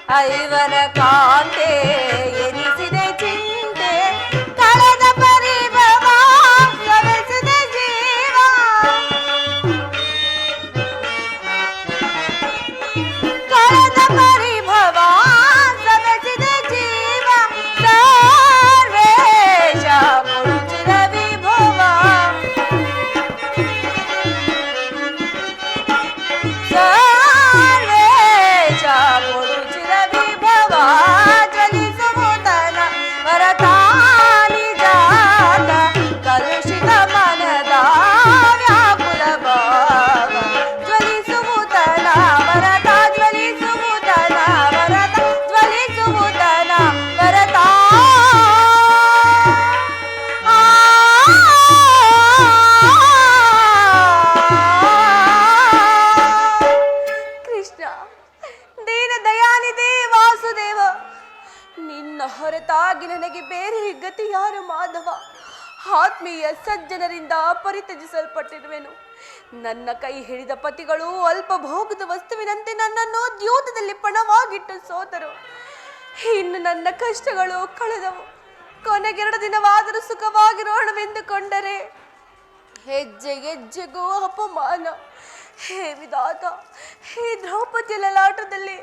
ಐವರ ಕಾಂತೆ ಎನಿಸಿದೆ ಚಿಂತೆ ಕಳೆದ ಪರಿಭವ ಸವೆಸಿದ ಜೀವ ಕಳೆದ ಪರಿಭವ ಸವೆಸಿದ ಜೀವ ಸರ್ವೇಶ ಕೊಡುಚಿರ ವಿಭವ ಸರ್ವೇಶ ಕೊಡುಚಿರ ವಿಭವ ಜ್ವಲಿಸುವುದನ ವರತಾನಿ ಜಾತ ಕಲುಷಿತ ಮನದ ವ್ಯಾಕುಲ ಭಾವ ಜ್ವಲಿಸುವುದನ ವರತ ಜ್ವಲಿಸುವುದನ ವರತ ಜ್ವಲಿಸುವುದನ ವರತ ಕೃಷ್ಣ ದೀನ ದಯಾನಿಧಿ ವಾಸುದೇವ ನಿನ್ನ ಹೊರತಾಗಿ ನನಗೆ ಬೇರೆ ಗತಿ ಯಾರು ಮಾಧವ ಆತ್ಮೀಯ ಸಜ್ಜನರಿಂದ ಪರಿತ್ಯಜಿಸಲ್ಪಟ್ಟಿರುವೆನು ನನ್ನ ಕೈ ಹಿಡಿದ ಪತಿಗಳು ಅಲ್ಪ ಭೋಗದ ವಸ್ತುವಿನಂತೆ ನನ್ನನ್ನು ದ್ಯೂತದಲ್ಲಿ ಪಣವಾಗಿಟ್ಟು ಸೋತರು ಇನ್ನು ನನ್ನ ಕಷ್ಟಗಳು ಕಳೆದವು ಕೊನೆಗೆರಡು ದಿನವಾದರೂ ಸುಖವಾಗಿರೋಣವೆಂದುಕೊಂಡರೆ ಹೆಜ್ಜೆ ಹೆಜ್ಜೆಗೂ ಅಪಮಾನ ಹೇ ವಿಧಾತ ಹೇ ದ್ರೌಪದಿ ಲಲಾಟದಲ್ಲಿ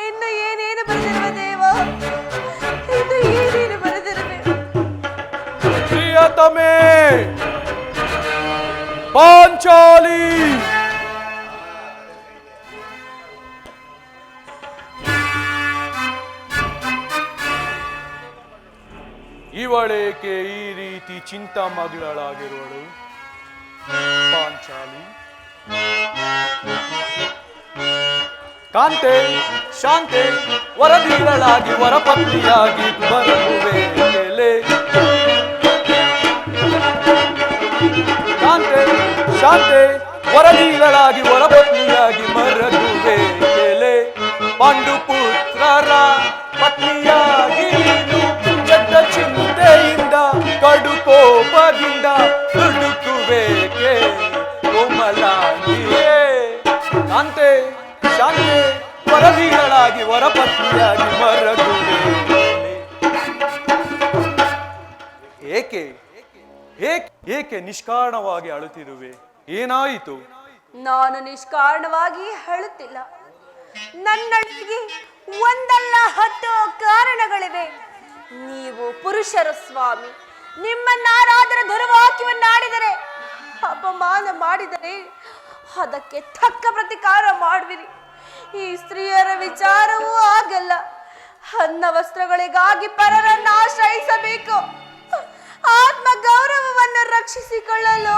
ಇನ್ನು ಏನೇನು ಬರೆದಿರುವ ದೇವ ಇನ್ನು ಏನೇನು ಬರೆದಿರುವೆ ಪ್ರಿಯತಮೇ ಪಾಂಚಾಲಿ ಇವಳೇಕೆ ಈ ರೀತಿ ಚಿಂತಾಮಗ್ನಳಾಗಿರುವಳು ಪಾಂಚಾಲಿ ಕಾಂತೆ ಶಾಂತೆ ವರದಿಗಳಾಗಿ ವರಪತ್ನಿಯಾಗಿ ಬರುವೆ ಕಾಂತೆ ಶಾಂತೆ ವರದಿಗಳಾಗಿ ವರಪತ್ನಿಯಾಗಿ ಮರಗುವೆ ಪಾಂಡುಪುತ್ರರ ಪತ್ನಿಯಾಗಿ ಚಂದ ಚಿಂತೆಯಿಂದ ಕಡು ಕೋಪದಿಂದ ದುಡುಕುವೇಕೆ ಕೋಮಲಾಂಗಿಯೇ ಕಾಂತೆ ಶಾಂತೆ ವರದಿಗಳಾಗಿ ವರಪತ್ನಿಯಾಗಿ ಮರಗುವೆ ಏಕೆ ಏಕೆ ನಿಷ್ಕಾರಣವಾಗಿ ಅಳುತ್ತಿರುವೆ ಏನಾಯಿತು ನಾನು ನಿಷ್ಕಾರಣವಾಗಿ ಹೇಳುತ್ತಿಲ್ಲ ನನ್ನೊಳಗೆ ಒಂದಲ್ಲ 10 ಕಾರಣಗಳಿವೆ ನೀವು ಪುರುಷರು ಸ್ವಾಮಿ ನಿಮ್ಮನ್ನಾರಾದರೂ ದುರ್ವಾಕ್ಯವನ್ನಾಡಿದರೆ ಅಪಮಾನ ಮಾಡಿದರೆ ಅದಕ್ಕೆ ತಕ್ಕ ಪ್ರತಿಕಾರ ಮಾಡುವಿರಿ ಈ ಸ್ತ್ರೀಯರ ವಿಚಾರವೂ ಆಗಲ್ಲ ಅನ್ನ ವಸ್ತ್ರಗಳಿಗಾಗಿ ಪರರನ್ನ ಆಶ್ರಯಿಸಬೇಕು ಆತ್ಮ ಗೌರವವನ್ನು ರಕ್ಷಿಸಿಕೊಳ್ಳಲು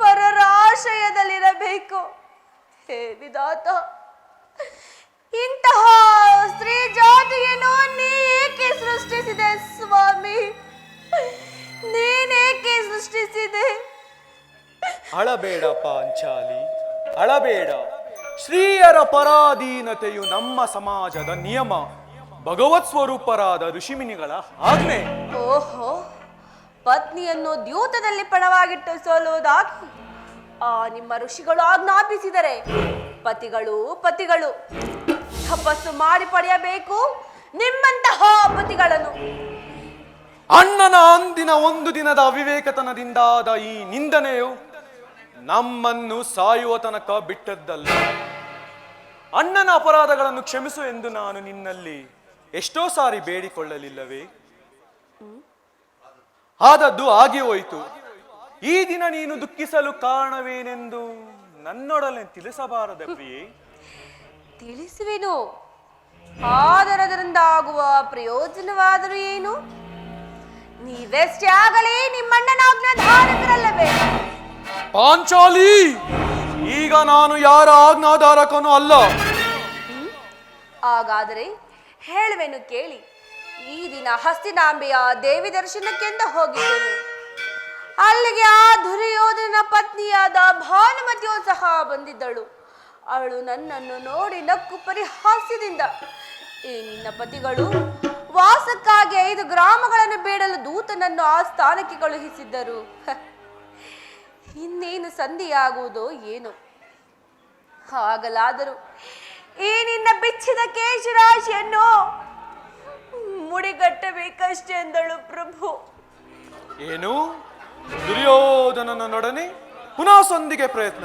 ಪರರ ಆಶ್ರಯದಲ್ಲಿರಬೇಕು ಹೇ ವಿಧಾತ ಇಂತಹ ಸ್ತ್ರೀ ಜಾತಿಯನ್ನು ನೀ ಏಕೆ ಸೃಷ್ಟಿಸಿದೆ ಸ್ವಾಮಿ ನೀನೇಕೆ ಸೃಷ್ಟಿಸಿದೆ ಅಳಬೇಡ ಪಾಂಚಾಲಿ ಅಳಬೇಡ ಸ್ತ್ರೀಯರ ಪರಾಧೀನತೆಯು ನಮ್ಮ ಸಮಾಜದ ನಿಯಮ ಭಗವತ್ ಸ್ವರೂಪರಾದ ಋಷಿಮುನಿಗಳ ಆಜ್ಞೆ ಓಹೋ ಪತ್ನಿಯನ್ನು ದ್ಯೂತದಲ್ಲಿ ಪಣವಾಗಿಟ್ಟು ಸೋಲುವುದಾಗಿ ಆ ನಿಮ್ಮ ಋಷಿಗಳು ಆಜ್ಞಾಪಿಸಿದರೆ ಪತಿಗಳು ತಪಸ್ಸು ಮಾಡಿ ಪಡೆಯಬೇಕು ನಿಮ್ಮಂತಹ ಪತಿಗಳನ್ನು ಅಣ್ಣನ ಅಂದಿನ ಒಂದು ದಿನದ ಅವಿವೇಕತನದಿಂದಾದ ಈ ನಿಂದನೆಯು ನಮ್ಮನ್ನು ಸಾಯುವ ತನಕ ಬಿಟ್ಟದ್ದಲ್ಲ ಅಣ್ಣನ ಅಪರಾಧಗಳನ್ನು ಕ್ಷಮಿಸು ಎಂದು ನಾನು ನಿನ್ನಲ್ಲಿ ಎಷ್ಟೋ ಸಾರಿ ಬೇಡಿಕೊಳ್ಳಲಿಲ್ಲವೇ ಆದದ್ದು ಆಗಿ ಹೋಯಿತು ಈ ದಿನ ನೀನು ದುಃಖಿಸಲು ಕಾರಣವೇನೆಂದು ನನ್ನೊಡನೆ ತಿಳಿಸಬಾರದ ಪ್ರಿಯೆ ತಿಳಿಸುವೆನು ಆದರೆ ಅದರಿಂದ ಆಗುವ ಪ್ರಯೋಜನವಾದರೂ ಏನು ನೀವೆಷ್ಟೇ ಆಗಲಿ ನಿಮ್ಮಣ್ಣನ ಆಜ್ಞಾಧಾರಕರಲ್ಲವೇ ಪಾಂಚಾಲಿ ಈಗ ನಾನು ಯಾರ ಆಜ್ಞಾಧಾರಕನೂ ಅಲ್ಲ ಹಾಗಾದರೆ ಹೇಳುವೆನು ಕೇಳಿ ಈ ದಿನ ಹಸ್ತಿನಾಂಬೆಯ ದೇವಿ ದರ್ಶನಕ್ಕೆಂದು ಹೋಗಿದ್ದೇನೆ ಅಲ್ಲಿಗೆ ಆ ದುರ್ಯೋಧನ ಪತ್ನಿಯಾದ ಭಾನುಮತಿಯೂ ಸಹ ಬಂದಿದ್ದಳು ಅವಳು ನನ್ನನ್ನು ನೋಡಿ ನಕ್ಕು ಪರಿಹಾಸ್ಯದಿಂದ ಈ ನಿನ್ನ ಪತಿಗಳು ವಾಸಕ್ಕಾಗಿ 5 ಗ್ರಾಮಗಳನ್ನು ಬೇಡಲು ದೂತನನ್ನು ಆ ಸ್ಥಾನಕ್ಕೆ ಕಳುಹಿಸಿದ್ದರು ಇನ್ನೇನು ಸಂಧಿಯಾಗುವುದೋ ಏನು. ಆಗಲಾದರೂ ಈ ನಿನ್ನ ಬಿಚ್ಚಿದ ಕೇಶರಾಶಿಯನ್ನು ಮುಡಿಗಟ್ಟಬೇಕಷ್ಟೇ ಎಂದಳು ಪ್ರಭು. ಏನು ದುರ್ಯೋಧನನೊಡನೆ ಪುನಃ ಸಂಧಿಗೆ ಪ್ರಯತ್ನ?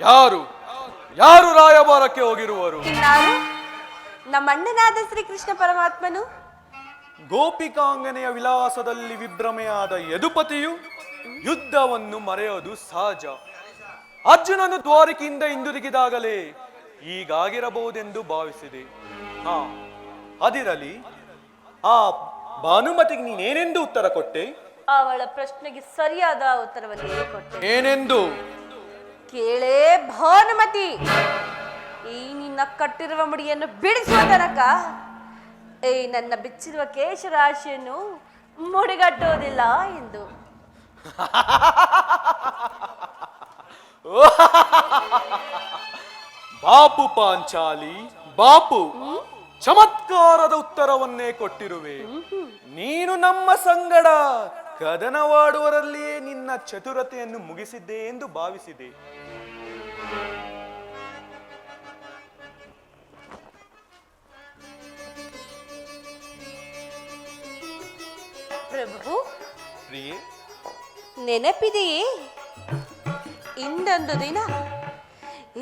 ಯಾರು ಯಾರು ರಾಯಭಾರಕ್ಕೆ ಹೋಗಿರುವರು? ಇನ್ನಾರು ನಮ್ಮಣ್ಣನಾದ ಶ್ರೀಕೃಷ್ಣ ಪರಮಾತ್ಮನು. ಗೋಪಿಕಾಂಗನೆಯ ವಿಲಾಸದಲ್ಲಿ ವಿಭ್ರಮೆಯಾದ ಯದುಪತಿಯು ಯುದ್ಧವನ್ನು ಮರೆಯೋದು ಸಹಜ. ಅರ್ಜುನನು ದ್ವಾರಕೆಯಿಂದ ಹಿಂದಿರುಗಿದಾಗಲೇ ಹೀಗಾಗಿರಬಹುದೆಂದು ಭಾವಿಸಿದೆ. ಅದಿರಲಿ, ಆ ಭಾನುಮತಿಗೆ ನೀನೇನೆಂದು ಉತ್ತರ ಕೊಟ್ಟೆ? ಅವಳ ಪ್ರಶ್ನೆಗೆ ಸರಿಯಾದ ಉತ್ತರವನ್ನು ಕೊಟ್ಟೆ. ಏನೆಂದು? ಕೇಳೇ ಭಾನುಮತಿ, ಈ ನಿನ್ನ ಕಟ್ಟಿರುವ ಮುಡಿಯನ್ನು ಬಿಡಿಸುವ ತನಕ ಈ ನನ್ನ ಬಿಚ್ಚಿರುವ ಕೇಶರಾಶಿಯನ್ನು ಮುಡಿಗಟ್ಟುವುದಿಲ್ಲ ಎಂದು. ಬಾಪು ಪಾಂಚಾಲಿ, ಬಾಪು, ಚಮತ್ಕಾರದ ಉತ್ತರವನ್ನೇ ಕೊಟ್ಟಿರುವೆ. ನೀನು ನಮ್ಮ ಸಂಗಡ ಕದನವಾಡುವರಲ್ಲಿಯೇ ನಿನ್ನ ಚತುರತೆಯನ್ನು ಮುಗಿಸಿದ್ದೆ ಎಂದು ಭಾವಿಸಿದೆ. ಪ್ರಭು, ಪ್ರಿಯೆ, ನೆನಪಿದೆಯೇ? ಇಂದೊಂದು ದಿನ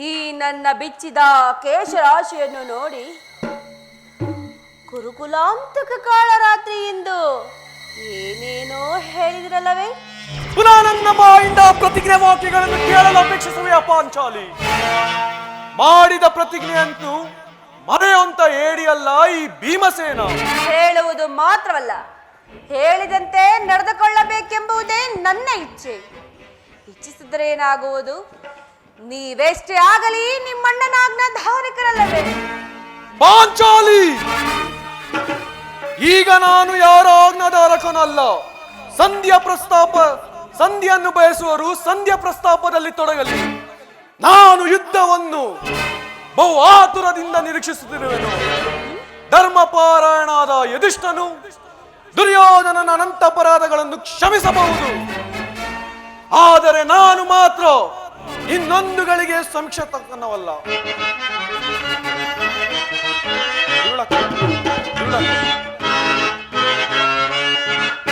ಈ ನನ್ನ ಬಿಚ್ಚಿದ ಕೇಶರಾಶಿಯನ್ನು ನೋಡಿ ಕುರುಕುಲಾಂತಕ ಕಾಳರಾತ್ರಿ ಎಂದು ಏನೇನೋ ಹೇಳಿದ್ರಲ್ಲವೇ? ಪುನಃ ನನ್ನ ಬಾಯಿಂದ ಪ್ರತಿಜ್ಞೆ ವಾಕ್ಯಗಳನ್ನು ಕೇಳಲು ಅಪೇಕ್ಷಿಸುವೆ ಪಾಂಚಾಲಿ. ಮಾಡಿದ ಪ್ರತಿಜ್ಞೆಯಂತೂ ಮರೆಯುವಂತ ಏಡಿಯಲ್ಲ ಈ ಭೀಮಸೇನ. ಹೇಳುವುದು ಮಾತ್ರವಲ್ಲ, ಹೇಳಿದಂತೆ ನಡೆದುಕೊಳ್ಳಬೇಕೆಂಬುದೇ ನನ್ನ ಇಚ್ಛೆ. ಇಚ್ಛಿಸಿದರೆ ಏನಾಗುವುದು? ನೀವೆಷ್ಟೇ ಆಗಲಿ ನಿಮ್ಮಣ್ಣನ ಆಜ್ಞಾಧಾರಕರಲ್ಲವೇ? ಪಾಂಚಾಲಿ, ಈಗ ನಾನು ಯಾರ ಆಜ್ಞಾಧಾರಕನಲ್ಲ. ಸಂಧಿಯನ್ನು ಬಯಸುವರು ಸಂಧ್ಯಾ ಪ್ರಸ್ತಾಪದಲ್ಲಿ ತೊಡಗಲಿ. ನಾನು ಯುದ್ಧವನ್ನು ಬಹು ಆತುರದಿಂದ ನಿರೀಕ್ಷಿಸುತ್ತಿರುವೆನು. ಧರ್ಮಪಾರಾಯಣಾದ ಯಧಿಷ್ಠನು ದುರ್ಯೋಧನನ ಅನಂತ ಅಪರಾಧಗಳನ್ನು ಕ್ಷಮಿಸಬಹುದು, ಆದರೆ ನಾನು ಮಾತ್ರ ಇನ್ನೊಂದು ಗಳಿಗೆ ಸಂಕ್ಷತಕ್ಕನವಲ್ಲ.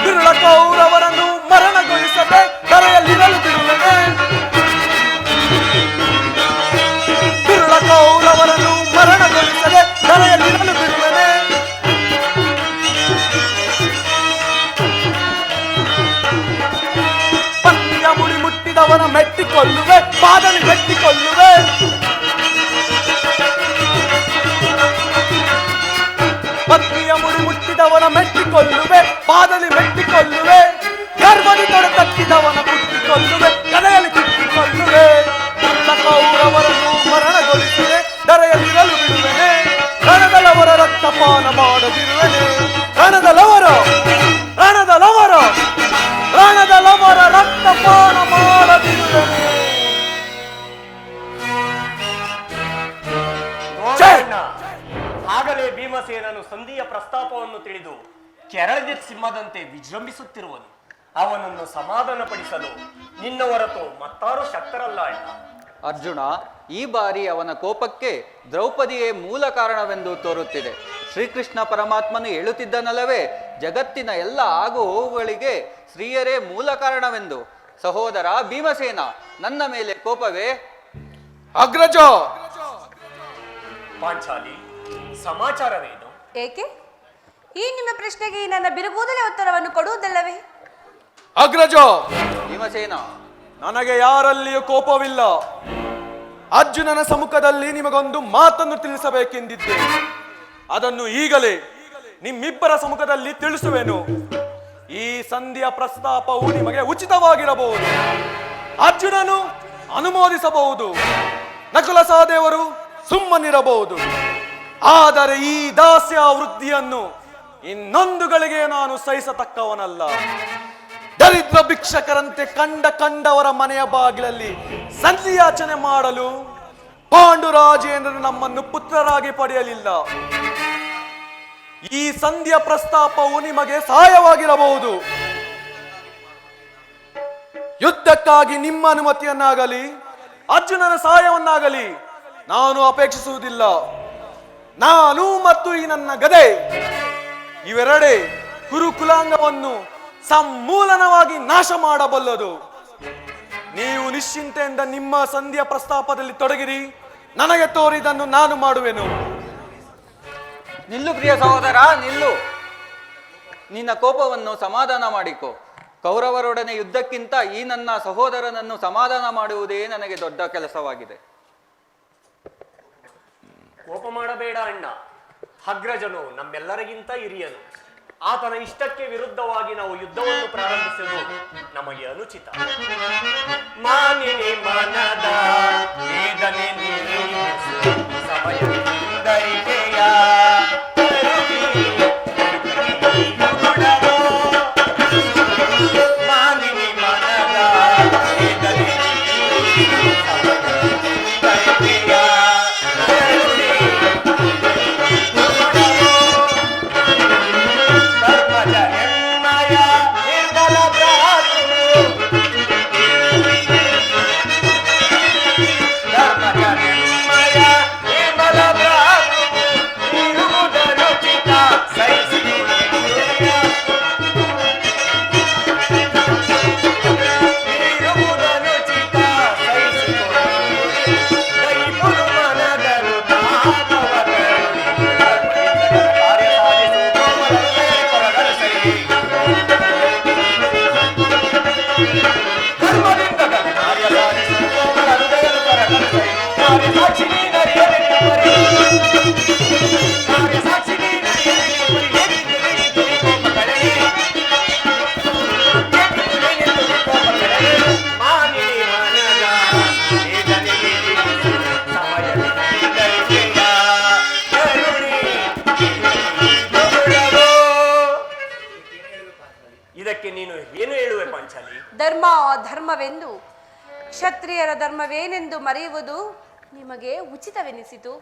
ದುರುಳ ಕೌರವರನ್ನು ಮರಣಗೊಳಿಸದೆ ಧರೆಯಲ್ಲಿರಲು ಬಿಡುವೆನೆ. ದುರುಳ ಕೌರವರನ್ನು ಮರಣಗೊಳಿಸದೆ ಧರೆಯಲ್ಲಿರಲು ಬಿಡುವೆನೆ. ಪತ್ನಿಯ ಮುಡಿ ಮುಟ್ಟಿದವನ ಮೆಟ್ಟಿಕೊಳ್ಳುವೆ, ಪಾದಲಿ ಮೆಟ್ಟಿಕೊಳ್ಳುವೆ. ಪತ್ನಿಯ ಮುಡಿ ಮುಟ್ಟಿದವನ ಮೆಟ್ಟಿಕೊಳ್ಳುವೆ, ಪಾದಲಿ ಮೆಟ್ಟಿಕೊಳ್ಳುವೆ. ಗರ್ಭದಿ ತೊಡೆ ತಟ್ಟಿದವನ ಕುಟ್ಟಿಕೊಳ್ಳುವೆ, ಕಲೆಯಲ್ಲಿ ಕುಟ್ಟಿಕೊಳ್ಳುವೆ. ದುರುಳ ಕೌರವರನ್ನು ಮರಣಗೊಳಿಸಿದೆ ಧರೆಯಲ್ಲಿರಲು ಬಿಡುವೆನೆ. ರಣದಲವರ ರಕ್ತಪಾನ ಮಾಡದಿರುವೆನೆ. ರಣದಲವರ ರಕ್ತಪಾನ ಮಾಡದಿರುವೆನೆ. ಆಗಲೇ ಭೀಮಸೇನನು ಸಂಧಿಯ ಪ್ರಸ್ತಾಪವನ್ನು ತಿಳಿದು ಕೆರಳಿದ ಸಿಂಹದಂತೆ ವಿಜೃಂಭಿಸುತ್ತಿರುವನು. ಅವನನ್ನು ಸಮಾಧಾನಪಡಿಸಲು ನಿನ್ನ ಹೊರತು ಮತ್ತಾರು ಶಕ್ತರಲ್ಲ ಅಣ್ಣ. ಅರ್ಜುನ, ಈ ಬಾರಿ ಅವನ ಕೋಪಕ್ಕೆ ದ್ರೌಪದಿಯೇ ಮೂಲ ಕಾರಣವೆಂದು ತೋರುತ್ತಿದೆ. ಶ್ರೀಕೃಷ್ಣ ಪರಮಾತ್ಮನು ಹೇಳುತ್ತಿದ್ದನಲ್ಲವೇ, ಜಗತ್ತಿನ ಎಲ್ಲ ಆಗು ಹೋಗುಗಳಿಗೆ ಸ್ತ್ರೀಯರೇ ಮೂಲ ಕಾರಣವೆಂದು. ಸಹೋದರ ಭೀಮಸೇನ, ನನ್ನ ಮೇಲೆ ಕೋಪವೇ? ಅಗ್ರಜ. ಪಾಂಚಾಲಿ, ಸಮಾಚಾರವೇನು? ಏಕೆ? ಈ ನಿಮ್ಮ ಪ್ರಶ್ನೆಗೆ ನನ್ನ ಬಿರುಗೂದಲೇ ಉತ್ತರವನ್ನು ಕೊಡುವುದಲ್ಲವೇ? ಅಗ್ರಜ, ಭೀಮಸೇನ, ನನಗೆ ಯಾರಲ್ಲಿಯೂ ಕೋಪವಿಲ್ಲ. ಅರ್ಜುನನ ಸಮ್ಮುಖದಲ್ಲಿ ನಿಮಗೊಂದು ಮಾತನ್ನು ತಿಳಿಸಬೇಕೆಂದಿದ್ದೆ. ಅದನ್ನು ಈಗಲೇ ನಿಮ್ಮಿಬ್ಬರ ಸಮ್ಮುಖದಲ್ಲಿ ತಿಳಿಸುವೆನು. ಈ ಸಂಧಿಯ ಪ್ರಸ್ತಾಪವು ನಿಮಗೆ ಉಚಿತವಾಗಿರಬಹುದು. ಅರ್ಜುನನು ಅನುಮೋದಿಸಬಹುದು, ನಕುಲ ಸಹದೇವರು ಸುಮ್ಮನಿರಬಹುದು. ಆದರೆ ಈ ದಾಸ್ಯ ವೃದ್ಧಿಯನ್ನು ಇನ್ನೊಂದು ಗಳಿಗೆ ನಾನು ಸಹಿಸತಕ್ಕವನಲ್ಲ. ದರಿದ್ರ ಭಿಕ್ಷಕರಂತೆ ಕಂಡವರ ಮನೆಯ ಬಾಗಿಲಲ್ಲಿ ಸಂಧಿಯಾಚನೆ ಮಾಡಲು ಪಾಂಡುರಾಜೇಂದ್ರನು ನಮ್ಮನ್ನು ಪುತ್ರರಾಗಿ ಪಡೆಯಲಿಲ್ಲ. ಈ ಸಂಧಿಯ ಪ್ರಸ್ತಾಪವು ನಿಮಗೆ ಸಹಾಯವಾಗಿರಬಹುದು. ಯುದ್ಧಕ್ಕಾಗಿ ನಿಮ್ಮ ಅನುಮತಿಯನ್ನಾಗಲಿ ಅರ್ಜುನನ ಸಹಾಯವನ್ನಾಗಲಿ ನಾನು ಅಪೇಕ್ಷಿಸುವುದಿಲ್ಲ. ನಾನು ಮತ್ತು ಈ ನನ್ನ ಗದೆ ಇವೆರಡೇ ಕುರುಕುಲಾಂಗವನ್ನು ಸಮೂಲನವಾಗಿ ನಾಶ ಮಾಡಬಲ್ಲದು. ನೀವು ನಿಶ್ಚಿಂತೆಯಿಂದ ನಿಮ್ಮ ಸಂಧಿಯ ಪ್ರಸ್ತಾಪದಲ್ಲಿ ತೊಡಗಿರಿ. ನನಗೆ ತೋರಿದನ್ನು ನಾನು ಮಾಡುವೆನು. ನಿಲ್ಲು ಪ್ರಿಯ ಸಹೋದರ, ನಿಲ್ಲು. ನಿನ್ನ ಕೋಪವನ್ನು ಸಮಾಧಾನ ಮಾಡಿಕೊ. ಕೌರವರೊಡನೆ ಯುದ್ಧಕ್ಕಿಂತ ಈ ನನ್ನ ಸಹೋದರನನ್ನು ಸಮಾಧಾನ ಮಾಡುವುದೇ ನನಗೆ ದೊಡ್ಡ ಕೆಲಸವಾಗಿದೆ. ಕೋಪ ಮಾಡಬೇಡ ಅಣ್ಣ. ಅಗ್ರಜನು ನಮ್ಮೆಲ್ಲರಿಗಿಂತ ಹಿರಿಯನು. ಆತನ ಇಷ್ಟಕ್ಕೆ ವಿರುದ್ಧವಾಗಿ ನಾವು ಯುದ್ಧವನ್ನು ಪ್ರಾರಂಭಿಸುವುದು ನಮಗೆ ಅನುಚಿತ. ಮಾನಿನಿ ಮನದ ವೇದನೆ ನಿಲ್ಲಿಸು, ಸಮಯದಿಂದರಿಕೆಯ ಮಾನಿನಿ ಮನದ ವೇದನೆ ಧರ್ಮವೆಂದು ಕ್ಷತ್ರಿಯರ ಧರ್ಮವೇನೆಂದು ಮರೆಯುವುದು ನಿಮಗೆ ಉಚಿತವೆನಿಸಿತು.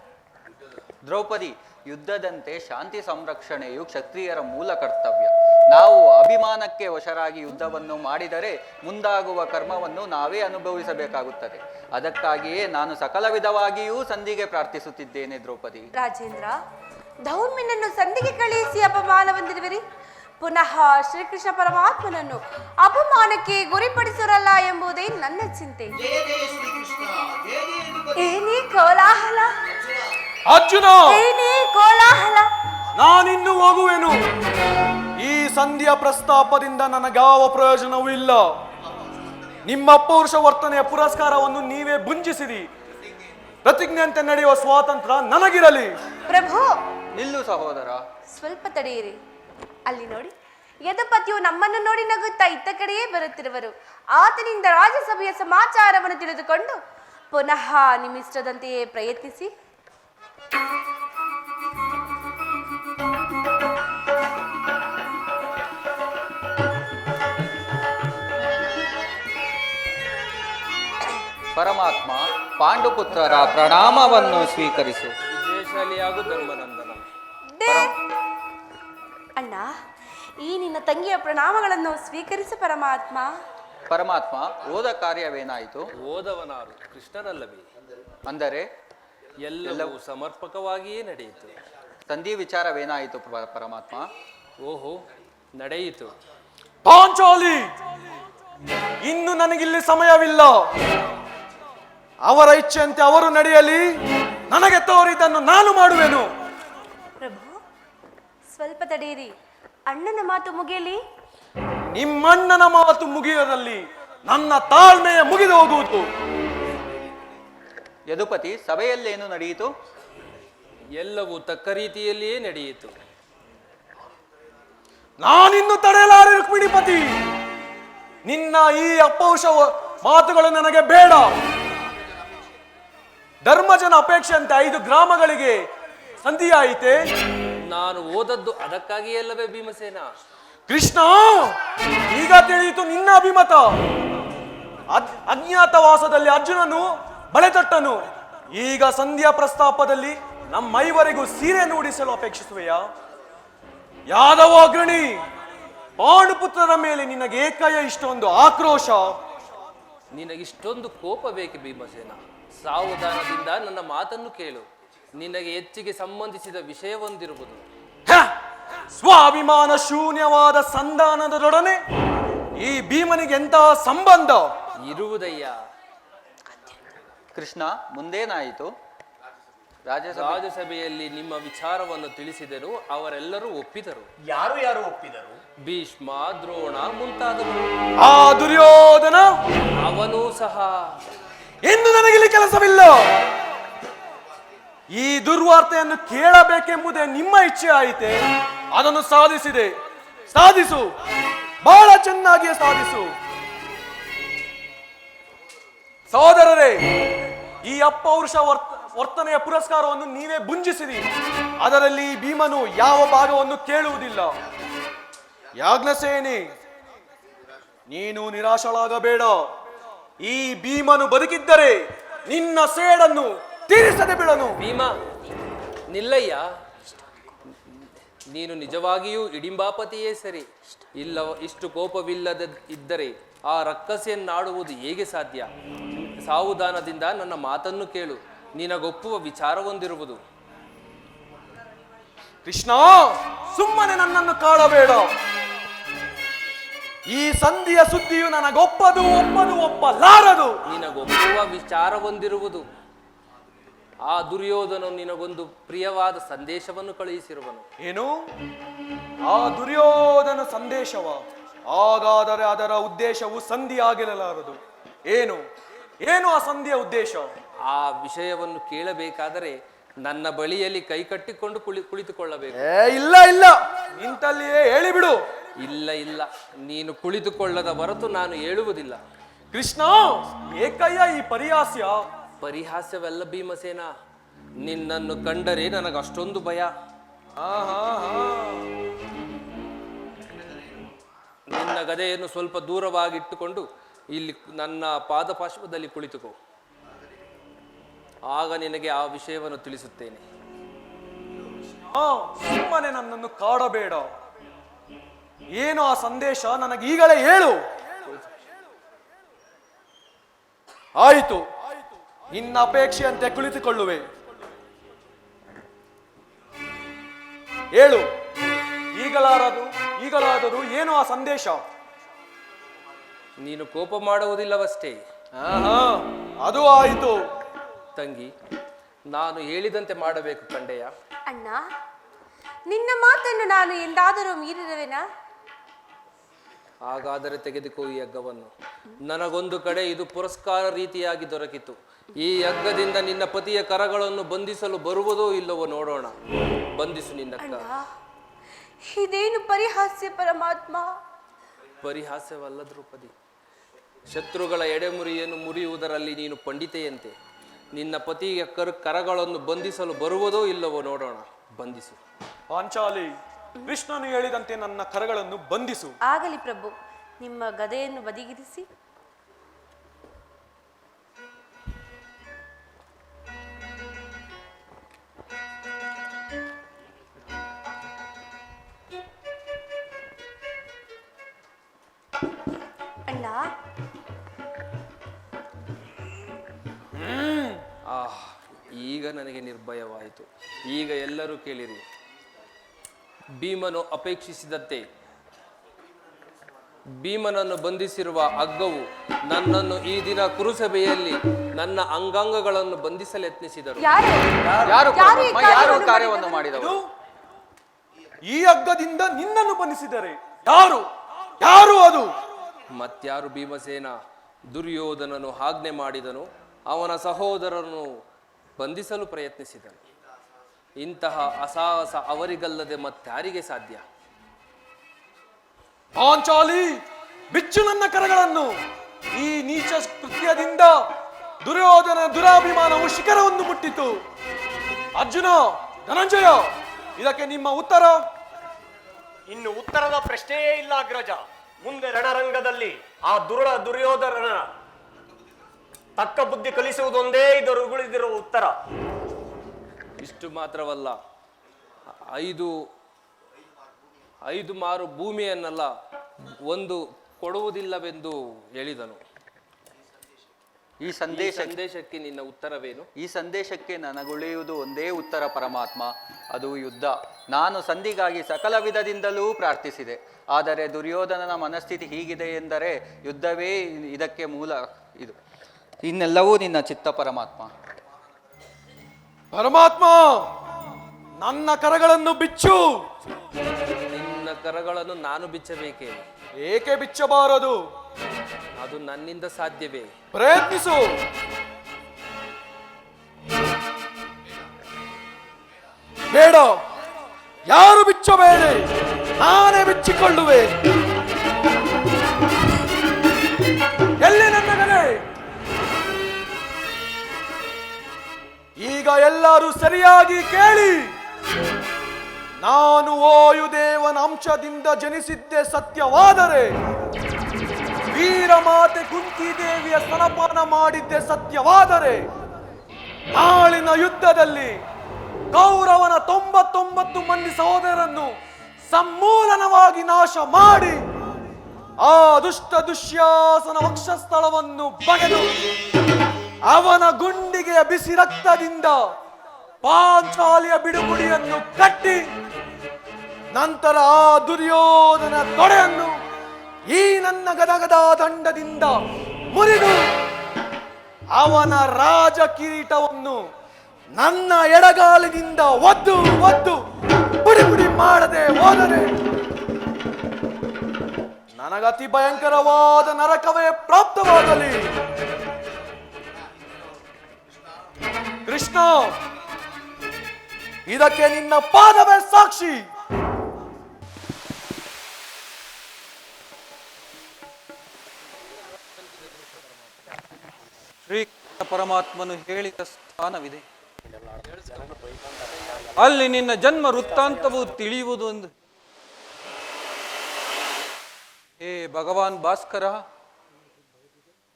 ದ್ರೌಪದಿ, ಯುದ್ಧದಂತೆ ಶಾಂತಿ ಸಂರಕ್ಷಣೆಯು ಕ್ಷತ್ರಿಯರ ಮೂಲ ಕರ್ತವ್ಯ. ನಾವು ಅಭಿಮಾನಕ್ಕೆ ವಶರಾಗಿ ಯುದ್ಧವನ್ನು ಮಾಡಿದರೆ ಮುಂದಾಗುವ ಕರ್ಮವನ್ನು ನಾವೇ ಅನುಭವಿಸಬೇಕಾಗುತ್ತದೆ. ಅದಕ್ಕಾಗಿಯೇ ನಾನು ಸಕಲ ವಿಧವಾಗಿಯೂ ಸಂಧಿಗೆ ಪ್ರಾರ್ಥಿಸುತ್ತಿದ್ದೇನೆ. ದ್ರೌಪದಿ. ರಾಜೇಂದ್ರ, ಧೌಮ್ಯನನ್ನು ಸಂಧಿಗೆ ಕಳುಹಿಸಿ ಅಪಮಾನ ಹೊಂದಿರುವಿರಿ. ಪುನಃ ಶ್ರೀಕೃಷ್ಣ ಪರಮಾತ್ಮನನ್ನು ಅಪಮಾನಕ್ಕೆ ಗುರಿಪಡಿಸರಲ್ಲ ಎಂಬುದೇ ನನ್ನ ಚಿಂತೆ. ಏನೇ ಕೋಲಾಹಲ ಅರ್ಜುನ, ಏನೇ ಕೋಲಾಹಲ. ನಾನಿನ್ನು ಹೋಗುವೆನು. ಈ ಸಂಧಿಯ ಪ್ರಸ್ತಾಪದಿಂದ ನನಗಾವ ಪ್ರಯೋಜನವೂ ಇಲ್ಲ. ನಿಮ್ಮ ಪೌರುಷ ವರ್ತನೆಯ ಪುರಸ್ಕಾರವನ್ನು ನೀವೇ ಭುಂಜಿಸಿರಿ. ಪ್ರತಿಜ್ಞೆಯಂತೆ ನಡೆಯುವ ಸ್ವಾತಂತ್ರ್ಯ ನನಗಿರಲಿ. ಪ್ರಭು, ನಿಲ್ಲು ಸಹೋದರ. ಸ್ವಲ್ಪ ತಡೆಯಿರಿ. ಅಲ್ಲಿ ನೋಡಿ, ಯದುಪತಿಯು ನಮ್ಮನ್ನು ನೋಡಿ ನಗುತ್ತಾ ಇತ್ತ ಕಡೆಯೇ ಬರುತ್ತಿರುವರು. ಆತನಿಂದ ರಾಜ್ಯಸಭೆಯ ಸಮಾಚಾರವನ್ನು ತಿಳಿದುಕೊಂಡು ಪುನಃ ನಿಮ್ಮಿಷ್ಟದಂತೆಯೇ ಪ್ರಯತ್ನಿಸಿ. ಪರಮಾತ್ಮ, ಪಾಂಡುಪುತ್ರರ ಪ್ರಣಾಮವನ್ನು ಸ್ವೀಕರಿಸು. ವಿಜಯಶಾಲಿಯಾಗು ಧರ್ಮನಂದನ. ಅಣ್ಣ, ಈ ನಿನ್ನ ತಂಗಿಯ ಪ್ರಣಾಮಗಳನ್ನು ಸ್ವೀಕರಿಸು ಪರಮಾತ್ಮ. ಪರಮಾತ್ಮ, ಓದ ಕಾರ್ಯವೇನಾಯಿತು? ಓದವನಾರು ಕೃಷ್ಣನಲ್ಲವೇ? ಅಂದರೆ ಎಲ್ಲವೂ ಸಮರ್ಪಕವಾಗಿಯೇ ನಡೆಯಿತು. ಸಂಧಿ ವಿಚಾರವೇನಾಯಿತು ಪರಮಾತ್ಮ? ಓಹೋ, ನಡೆಯಿತು. ಪಾಂಚಾಲಿ, ಇನ್ನು ನನಗಿಲ್ಲಿ ಸಮಯವಿಲ್ಲ. ಅವರ ಇಚ್ಛೆಯಂತೆ ಅವರು ನಡೆಯಲಿ. ನನಗೆ ತೋರಿದನ್ನು ನಾನು ಮಾಡುವೆನು. ಪ್ರಭು, ಸ್ವಲ್ಪ ತಡೆಯಿರಿ. ಅಣ್ಣನ ಮಾತು ಮುಗಿಯಲಿ. ನಿಮ್ಮಣ್ಣನ ಮಾತು ಮುಗಿಯೋದಲ್ಲಿ ನನ್ನ ತಾಳ್ಮೆಯ ಮುಗಿದು ಹೋಗುವುದು. ಯದುಪತಿ, ಸಭೆಯಲ್ಲೇನು ನಡೆಯಿತು? ಎಲ್ಲವೂ ತಕ್ಕ ರೀತಿಯಲ್ಲಿಯೇ ನಡೆಯಿತು. ನಾನಿನ್ನು ತಡೆಯಲಾರೆ ರುಕ್ಮಿಣಿಪತಿ. ನಿನ್ನ ಈ ಅಪೌಷ ಮಾತುಗಳು ನನಗೆ ಬೇಡ. ಧರ್ಮಜನ ಅಪೇಕ್ಷೆಯಂತೆ 5 ಗ್ರಾಮಗಳಿಗೆ ಸಂಧಿಯಾಯಿತೆ. ನಾನು ಓದದ್ದು ಅದಕ್ಕಾಗಿಯೇ ಅಲ್ಲವೇ ಭೀಮಸೇನ? ಕೃಷ್ಣ, ಈಗ ತಿಳಿಯಿತು ನಿನ್ನ ಅಭಿಮತ. ಅಜ್ಞಾತವಾಸದಲ್ಲಿ ಅರ್ಜುನನು ಬಳೆತಟ್ಟನು. ಈಗ ಸಂಧ್ಯಾ ಪ್ರಸ್ತಾಪದಲ್ಲಿ ನಮ್ಮೈವರಿಗೂ ಸೀರೆ ಉಡಿಸಲು ಅಪೇಕ್ಷಿಸುವೆಯಾ? ಯಾದವಾಗ್ರಣಿ, ಪಾಂಡುಪುತ್ರರ ಮೇಲೆ ನಿನಗೆ ಏಕಯ ಇಷ್ಟೊಂದು ಆಕ್ರೋಶ. ನಿನಗಿಷ್ಟೊಂದು ಕೋಪ ಬೇಕೆ ಭೀಮಸೇನ? ಸಾವಧಾನದಿಂದ ನನ್ನ ಮಾತನ್ನು ಕೇಳು. ನಿನಗೆ ಹೆಚ್ಚಿಗೆ ಸಂಬಂಧಿಸಿದ ವಿಷಯವೊಂದಿರುವುದು. ಹ! ಸ್ವಾಭಿಮಾನ ಶೂನ್ಯವಾದ ಸಂಧಾನದೊಡನೆ ಈ ಭೀಮನಿಗೆ ಎಂತಹ ಸಂಬಂಧ ಇರುವುದಯ್ಯ. ಕೃಷ್ಣ, ಮುಂದೇನಾಯಿತು? ರಾಜಸಭೆಯಲ್ಲಿ ನಿಮ್ಮ ವಿಚಾರವನ್ನು ತಿಳಿಸಿದರು. ಅವರೆಲ್ಲರೂ ಒಪ್ಪಿದರು. ಯಾರು ಯಾರು ಒಪ್ಪಿದರು? ಭೀಷ್ಮ, ದ್ರೋಣ ಮುಂತಾದವರು. ಆ ದುರ್ಯೋಧನ ಅವನೂ ಸಹ. ಎಂದು ನನಗಿಲ್ಲಿ ಕೆಲಸವಿಲ್ಲ. ಈ ದುರ್ವಾರ್ತೆಯನ್ನು ಕೇಳಬೇಕೆಂಬುದೇ ನಿಮ್ಮ ಇಚ್ಛೆ ಆಯಿತೆ. ಅದನ್ನು ಸಾಧಿಸಿದೆ. ಸಾಧಿಸು, ಬಹಳ ಚೆನ್ನಾಗಿಯೇ ಸಾಧಿಸು. ಸಹೋದರರೇ, ಈ ಅಪೌರುಷ ವರ್ತನೆಯ ಪುರಸ್ಕಾರವನ್ನು ನೀವೇ ಭುಂಜಿಸಿರಿ. ಅದರಲ್ಲಿ ಭೀಮನು ಯಾವ ಭಾಗವನ್ನು ಕೇಳುವುದಿಲ್ಲ. ಯಾಜ್ಞಸೇನೆ, ನೀನು ನಿರಾಶಳಾಗಬೇಡ. ಈ ಭೀಮನು ಬದುಕಿದ್ದರೆ ನಿನ್ನ ಸೇಡನ್ನು ತೀರಿಸದೆ ಬಿಡನು. ಭೀಮ, ನಿಲ್ಲಯ್ಯ. ನೀನು ನಿಜವಾಗಿಯೂ ಇಡಿಂಬಾಪತಿಯೇ ಸರಿ. ಇಷ್ಟು ಕೋಪವಿಲ್ಲದ ಇದ್ದರೆ ಆ ರಕ್ಕಸೆಯನ್ನಾಡುವುದು ಹೇಗೆ ಸಾಧ್ಯ? ಸಾವಧಾನದಿಂದ ನನ್ನ ಮಾತನ್ನು ಕೇಳು. ನಿನಗೊಪ್ಪುವ ವಿಚಾರವೊಂದಿರುವುದು. ಕೃಷ್ಣ, ಸುಮ್ಮನೆ ನನ್ನನ್ನು ಕಾಡಬೇಡ. ಈ ಸಂಧಿಯ ಸುದ್ದಿಯು ಒಪ್ಪಲಾರದು. ನಿನಗೊಪ್ಪುವ ವಿಚಾರವೊಂದಿರುವುದು. ಆ ದುರ್ಯೋಧನ ನಿನಗೊಂದು ಪ್ರಿಯವಾದ ಸಂದೇಶವನ್ನು ಕಳುಹಿಸಿರುವನು. ಏನು? ಆ ದುರ್ಯೋಧನ ಸಂದೇಶವ? ಹಾಗಾದರೆ ಅದರ ಉದ್ದೇಶವು ಸಂಧಿ ಆಗಿರಲಾರದು. ಏನು ಏನು ಆ ಸಂಧಿಯ ಉದ್ದೇಶ? ಆ ವಿಷಯವನ್ನು ಕೇಳಬೇಕಾದರೆ ನನ್ನ ಬಳಿಯಲ್ಲಿ ಕೈ ಕಟ್ಟಿಕೊಂಡು ಕುಳಿತುಕೊಳ್ಳಬೇಕು. ಇಲ್ಲ, ನಿಂತಲ್ಲಿಯೇ ಹೇಳಿಬಿಡು. ಇಲ್ಲ, ನೀನು ಕುಳಿತುಕೊಳ್ಳದ ಹೊರತು ನಾನು ಹೇಳುವುದಿಲ್ಲ. ಕೃಷ್ಣ, ಏಕಯ್ಯ ಈ ಪರಿಹಾಸ್ಯ? ಪರಿಹಾಸ್ಯವಲ್ಲ ಭೀಮಸೇನ. ನಿನ್ನನ್ನು ಕಂಡರೆ ನನಗಷ್ಟೊಂದು ಭಯ. ನಿನ್ನ ಗದೆಯನ್ನು ಸ್ವಲ್ಪ ದೂರವಾಗಿಟ್ಟುಕೊಂಡು ಇಲ್ಲಿ ನನ್ನ ಪಾದಪಾರ್ಶ್ವದಲ್ಲಿ ಕುಳಿತುಕೋ. ಆಗ ನಿನಗೆ ಆ ವಿಷಯವನ್ನು ತಿಳಿಸುತ್ತೇನೆ. ಸುಮ್ಮನೆ ನನ್ನನ್ನು ಕಾಡಬೇಡ. ಏನು ಆ ಸಂದೇಶ? ನನಗೀಗಲೇ ಹೇಳು. ಆಯಿತು, ನಿನ್ನ ಅಪೇಕ್ಷೆಯಂತೆ ಕುಳಿತುಕೊಳ್ಳುವೆ. ಹೇಳು, ಈಗಲಾದರೂ ಏನು ಆ ಸಂದೇಶ? ನೀನು ಕೋಪ ಮಾಡುವುದಿಲ್ಲವಷ್ಟೇ. ಅದು ಆಯಿತು. ತಂಗಿ, ನಾನು ಹೇಳಿದಂತೆ ಮಾಡಬೇಕು ಕಂಡೆಯ. ಅಣ್ಣ, ನಿನ್ನ ಮಾತನ್ನು ನಾನು ಎಂದಾದರೂ ಮೀರಿರುವೆನಾ? ಹಾಗಾದರೆ ತೆಗೆದುಕೋ ಈ ಹಗ್ಗವನ್ನು. ನನಗೊಂದು ಕಡೆ ಇದು ಪುರಸ್ಕಾರ ರೀತಿಯಾಗಿ ದೊರಕಿತು. ಈ ಹಗ್ಗದಿಂದ ನಿನ್ನ ಪತಿಯ ಕರಗಳನ್ನು ಬಂಧಿಸಲು ಬರುವುದೋ ಇಲ್ಲವೋ ನೋಡೋಣ. ಬಂಧಿಸು ನಿನ್ನಕ್ಕ. ಇದೇನು ಪರಿಹಾಸ್ಯ ಪರಮಾತ್ಮ? ಪರಿಹಾಸ್ಯವಲ್ಲ ದ್ರೌಪದಿ. ಶತ್ರುಗಳ ಎಡೆಮುರಿಯನ್ನು ಮುರಿಯುವುದರಲ್ಲಿ ನೀನು ಪಂಡಿತೆಯಂತೆ. ನಿನ್ನ ಪತಿಯ ಕರಗಳನ್ನು ಬಂಧಿಸಲು ಬರುವುದೋ ಇಲ್ಲವೋ ನೋಡೋಣ. ಬಂಧಿಸು. ಪಾಂಚಾಲಿ, ಕೃಷ್ಣನು ಹೇಳಿದಂತೆ ನನ್ನ ಕರಗಳನ್ನು ಬಂಧಿಸು. ಆಗಲಿ ಪ್ರಭು. ನಿಮ್ಮ ಗದೆಯನ್ನು ಬದಿಗಿರಿಸಿ. ಅಣ್ಣ, ಈಗ ನನಗೆ ನಿರ್ಭಯವಾಯಿತು. ಈಗ ಎಲ್ಲರೂ ಕೇಳಿರಿ. ಭೀಮನು ಅಪೇಕ್ಷಿಸಿದಂತೆ ಭೀಮನನ್ನು ಬಂಧಿಸಿರುವ ಹಗ್ಗವು ನನ್ನನ್ನು ಈ ದಿನ ಕುರುಸಭೆಯಲ್ಲಿ ನನ್ನ ಅಂಗಾಂಗಗಳನ್ನು ಬಂಧಿಸಲು ಯತ್ನಿಸಿದರು. ಯಾರು ಕಾರ್ಯವನ್ನು ಮಾಡಿದವರು? ಈ ಹಗ್ಗದಿಂದ ನಿನ್ನನ್ನು ಬಂಧಿಸಿದರೆ ಯಾರು ಅದು? ಮತ್ಯಾರು ಭೀಮಸೇನ? ದುರ್ಯೋಧನನು ಆಜ್ಞೆ ಮಾಡಿದನು. ಅವನ ಸಹೋದರನು ಬಂಧಿಸಲು ಪ್ರಯತ್ನಿಸಿದನು. ಇಂತಹ ಅಸಾಹಸ ಅವರಿಗಲ್ಲದೆ ಮತ್ತಾರಿಗೆ ಸಾಧ್ಯ? ಪಾಂಚಾಲಿ, ಬಿಚ್ಚು ನನ್ನ ಕರಗಳನ್ನು. ಈ ನೀಚ ಕೃತ್ಯದಿಂದ ದುರ್ಯೋಧನ ದುರಾಭಿಮಾನವು ಶಿಖರವನ್ನು ಮುಟ್ಟಿತು. ಅರ್ಜುನ, ಧನಂಜಯ, ಇದಕ್ಕೆ ನಿಮ್ಮ ಉತ್ತರ? ಇನ್ನು ಉತ್ತರದ ಪ್ರಶ್ನೆಯೇ ಇಲ್ಲ ಅಗ್ರಜ. ಮುಂದೆ ರಣರಂಗದಲ್ಲಿ ಆ ದುರ್ಯೋಧನ ತಕ್ಕ ಬುದ್ಧಿ ಕಲಿಸುವುದೊಂದೇ ಇದರ ಉಳಿದಿರುವ ಉತ್ತರ. ಇಷ್ಟು ಮಾತ್ರವಲ್ಲ, ಐದು ಮಾರು ಭೂಮಿಯನ್ನೆಲ್ಲ ಒಂದು ಕೊಡುವುದಿಲ್ಲವೆಂದು ಹೇಳಿದನು. ಈ ಈ ಸಂದೇಶಕ್ಕೆ ಸಂದೇಶಕ್ಕೆ ನಿನ್ನ ಉತ್ತರವೇನು? ಈ ಸಂದೇಶಕ್ಕೆ ನನಗುಳಿಯುವುದು ಒಂದೇ ಉತ್ತರ ಪರಮಾತ್ಮ, ಅದು ಯುದ್ಧ. ನಾನು ಸಂಧಿಗಾಗಿ ಸಕಲ ವಿಧದಿಂದಲೂ ಪ್ರಾರ್ಥಿಸಿದೆ, ಆದರೆ ದುರ್ಯೋಧನನ ಮನಸ್ಥಿತಿ ಹೀಗಿದೆ ಎಂದರೆ ಯುದ್ಧವೇ ಇದಕ್ಕೆ ಮೂಲ. ಇದು ಇನ್ನೆಲ್ಲವೂ ನಿನ್ನ ಚಿತ್ತ ಪರಮಾತ್ಮ. ಪರಮಾತ್ಮ, ನನ್ನ ಕರಗಳನ್ನು ಬಿಚ್ಚು. ನಿನ್ನ ಕರಗಳನ್ನು ನಾನು ಬಿಚ್ಚಬೇಕೇ? ಏಕೆ ಬಿಚ್ಚಬಾರದು? ಅದು ನನ್ನಿಂದ ಸಾಧ್ಯವೇ? ಪ್ರಯತ್ನಿಸು. ಬೇಡ, ಯಾರು ಬಿಚ್ಚಬೇಡ, ನಾನೇ ಬಿಚ್ಚಿಕೊಳ್ಳುವೆ. ಎಲ್ಲಿ ನನ್ನ ಗಲೆ? ಈಗ ಎಲ್ಲರೂ ಸರಿಯಾಗಿ ಕೇಳಿ. ನಾನು ವಾಯುದೇವನ ಅಂಶದಿಂದ ಜನಿಸಿದ್ದೆ ಸತ್ಯವಾದರೆ, ವೀರಮಾತೆ ಕುಂತಿದೇವಿಯ ಸ್ತನಪಾನ ಮಾಡಿದ್ದೆ ಸತ್ಯವಾದರೆ, ನಾಳಿನ ಯುದ್ಧದಲ್ಲಿ ಕೌರವನ 99 ಮಂದಿ ಸಹೋದರರನ್ನು ಸಮೂಲನವಾಗಿ ನಾಶ ಮಾಡಿ ಆ ದುಷ್ಟ ದುಶ್ಯಾಸನ ವಕ್ಷಸ್ಥಳವನ್ನು ಬಗೆದು ಅವನ ಗುಂಡಿಗೆಯ ಬಿಸಿ ರಕ್ತದಿಂದ ಪಾಂಚಾಲಿಯ ಬಿಡುಗುಡಿಯನ್ನು ಕಟ್ಟಿ, ನಂತರ ಆ ದುರ್ಯೋಧನ ತೊಡೆಯನ್ನು ಈ ನನ್ನ ಗದಗದ ದಂಡದಿಂದ ಮುರಿದು ಅವನ ರಾಜ ಕಿರೀಟವನ್ನು ನನ್ನ ಎಡಗಾಲಿನಿಂದ ಒದ್ದು ಒದ್ದು ಪುಡಿ ಪುಡಿ ಮಾಡದೆ ಹೋದರೆ ನನಗತಿ ಭಯಂಕರವಾದ ನರಕವೇ ಪ್ರಾಪ್ತವಾಗಲಿ. ಕೃಷ್ಣ, ಇದಕ್ಕೆ ನಿನ್ನ ಪಾದವೇ ಸಾಕ್ಷಿ. ಶ್ರೀಕೃಷ್ಣ ಪರಮಾತ್ಮನು ಹೇಳಿದ ಸ್ಥಾನವಿದೆ, ಅಲ್ಲಿ ನಿನ್ನ ಜನ್ಮ ವೃತ್ತಾಂತವು ತಿಳಿಯುವುದು ಎಂದು. ಹೇ ಭಗವಾನ್ ಭಾಸ್ಕರ,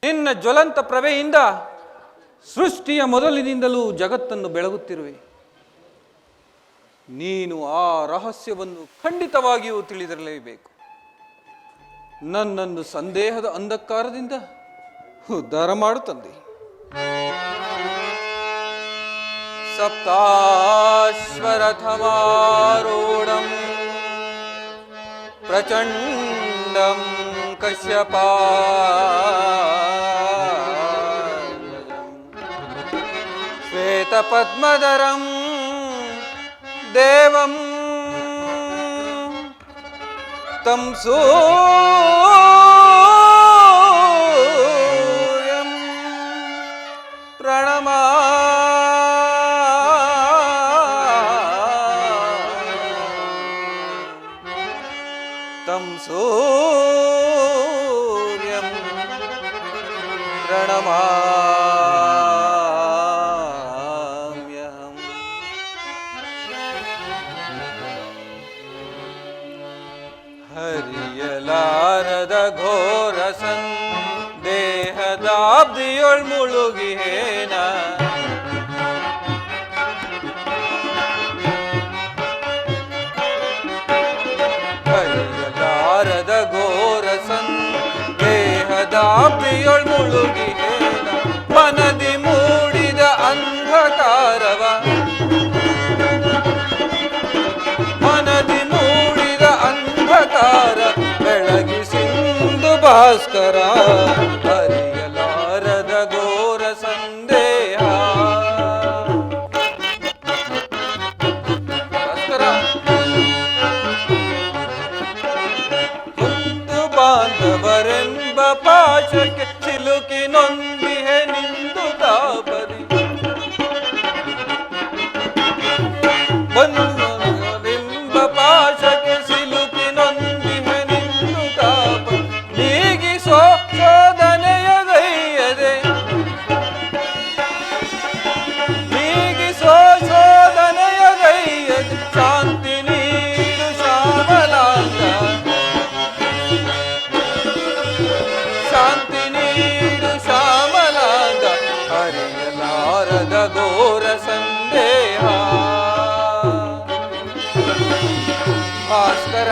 ನಿನ್ನ ಜ್ವಲಂತ ಪ್ರಭೆಯಿಂದ ಸೃಷ್ಟಿಯ ಮೊದಲಿನಿಂದಲೂ ಜಗತ್ತನ್ನು ಬೆಳಗುತ್ತಿರುವೆ. ನೀನು ಆ ರಹಸ್ಯವನ್ನು ಖಂಡಿತವಾಗಿಯೂ ತಿಳಿದಿರಲೇಬೇಕು. ನನ್ನನ್ನು ಸಂದೇಹದ ಅಂಧಕಾರದಿಂದ ಉದ್ಧಾರ ಮಾಡುತ್ತಂದೆ. ಸಪ್ತಾಶ್ವರಥಮಾರೂಢಂ ಪ್ರಚಂಡಂ ಕಶ್ಯಪಾ ಶ್ವೇತಪದ್ಮಧರಂ ದೇವಂ ತಂ ಸೂರ್ಯಂ ಪ್ರಣಮಾ ತಂ ಸೂರ್ಯಂ ಪ್ರಣಮಾಮ್ಯಹಂ. ಹರಿಯಲಾರದ ಘೋರ ಸಂದೇಹದಾಬ್ದಿಯೊಳ್ ಮುಳುಗಿಹೇನ ಹರಿಯಲಾರದ ಘೋರ ಸಂದೇಹದಾಬ್ದಿಯೊಳ್ ಮುಳುಗಿಹೇನ ಮನದಿ ಮೂಡಿದ ಅಂಧಕಾರವ ಮನದಿ ಮೂಡಿದ ಅಂಧಕಾರ ಬೆಳಗಿಸಿಂದು ಭಾಸ್ಕರ ಹರಿಯಲಾರದ ಘೋರ ಸಂದೇಹ. ಭಾಸ್ಕರ, ಒಂದು ಬಾಂಧವರೆಂಬ ಪಾಶಕ್ಕೆ ಸಿಲುಕಿ ನೊಂದಿಹೆ ನಿಂದು ತಾಪದಿ ಬಂಧುವೆಂಬ ಪಾಶಕ್ಕೆ ಸಿಲುಕಿ ನೊಂದಿಹೆ ನಿಂದು ತಾಪ ನೀಗಿಸೋ ಶೋಧನೆಯ ಗೈಯದೆ ನೀಗಿಸೋ ಶೋಧನೆಯ ಗೈಯದೆ ಶಾಂತಿ ನೀಡು ಶ್ಯಾಮಲಾಂಗ ಶಾಂತಿ ನೀಡು ಶ್ಯಾಮಲಾಂಗ ಹರಿಯಲಾರದ ಘೋರ ಸಂದೇಹ. ಭಾಸ್ಕರ,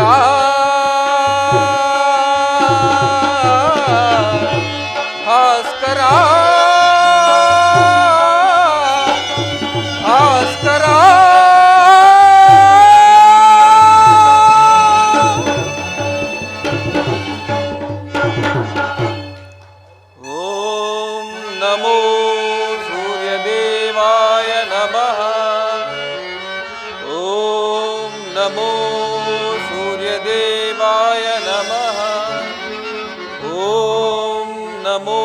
ಭಾಸ್ಕರ ಭಾಸ್ಕರ ಓಂ ನಮೋ ಸೂರ್ಯದೇವಾಯ ನಮಃ ಓಂ ನಮೋ ಸೂರ್ಯದೇವಾಯ ನಮಃ ಓಂ ನಮೋ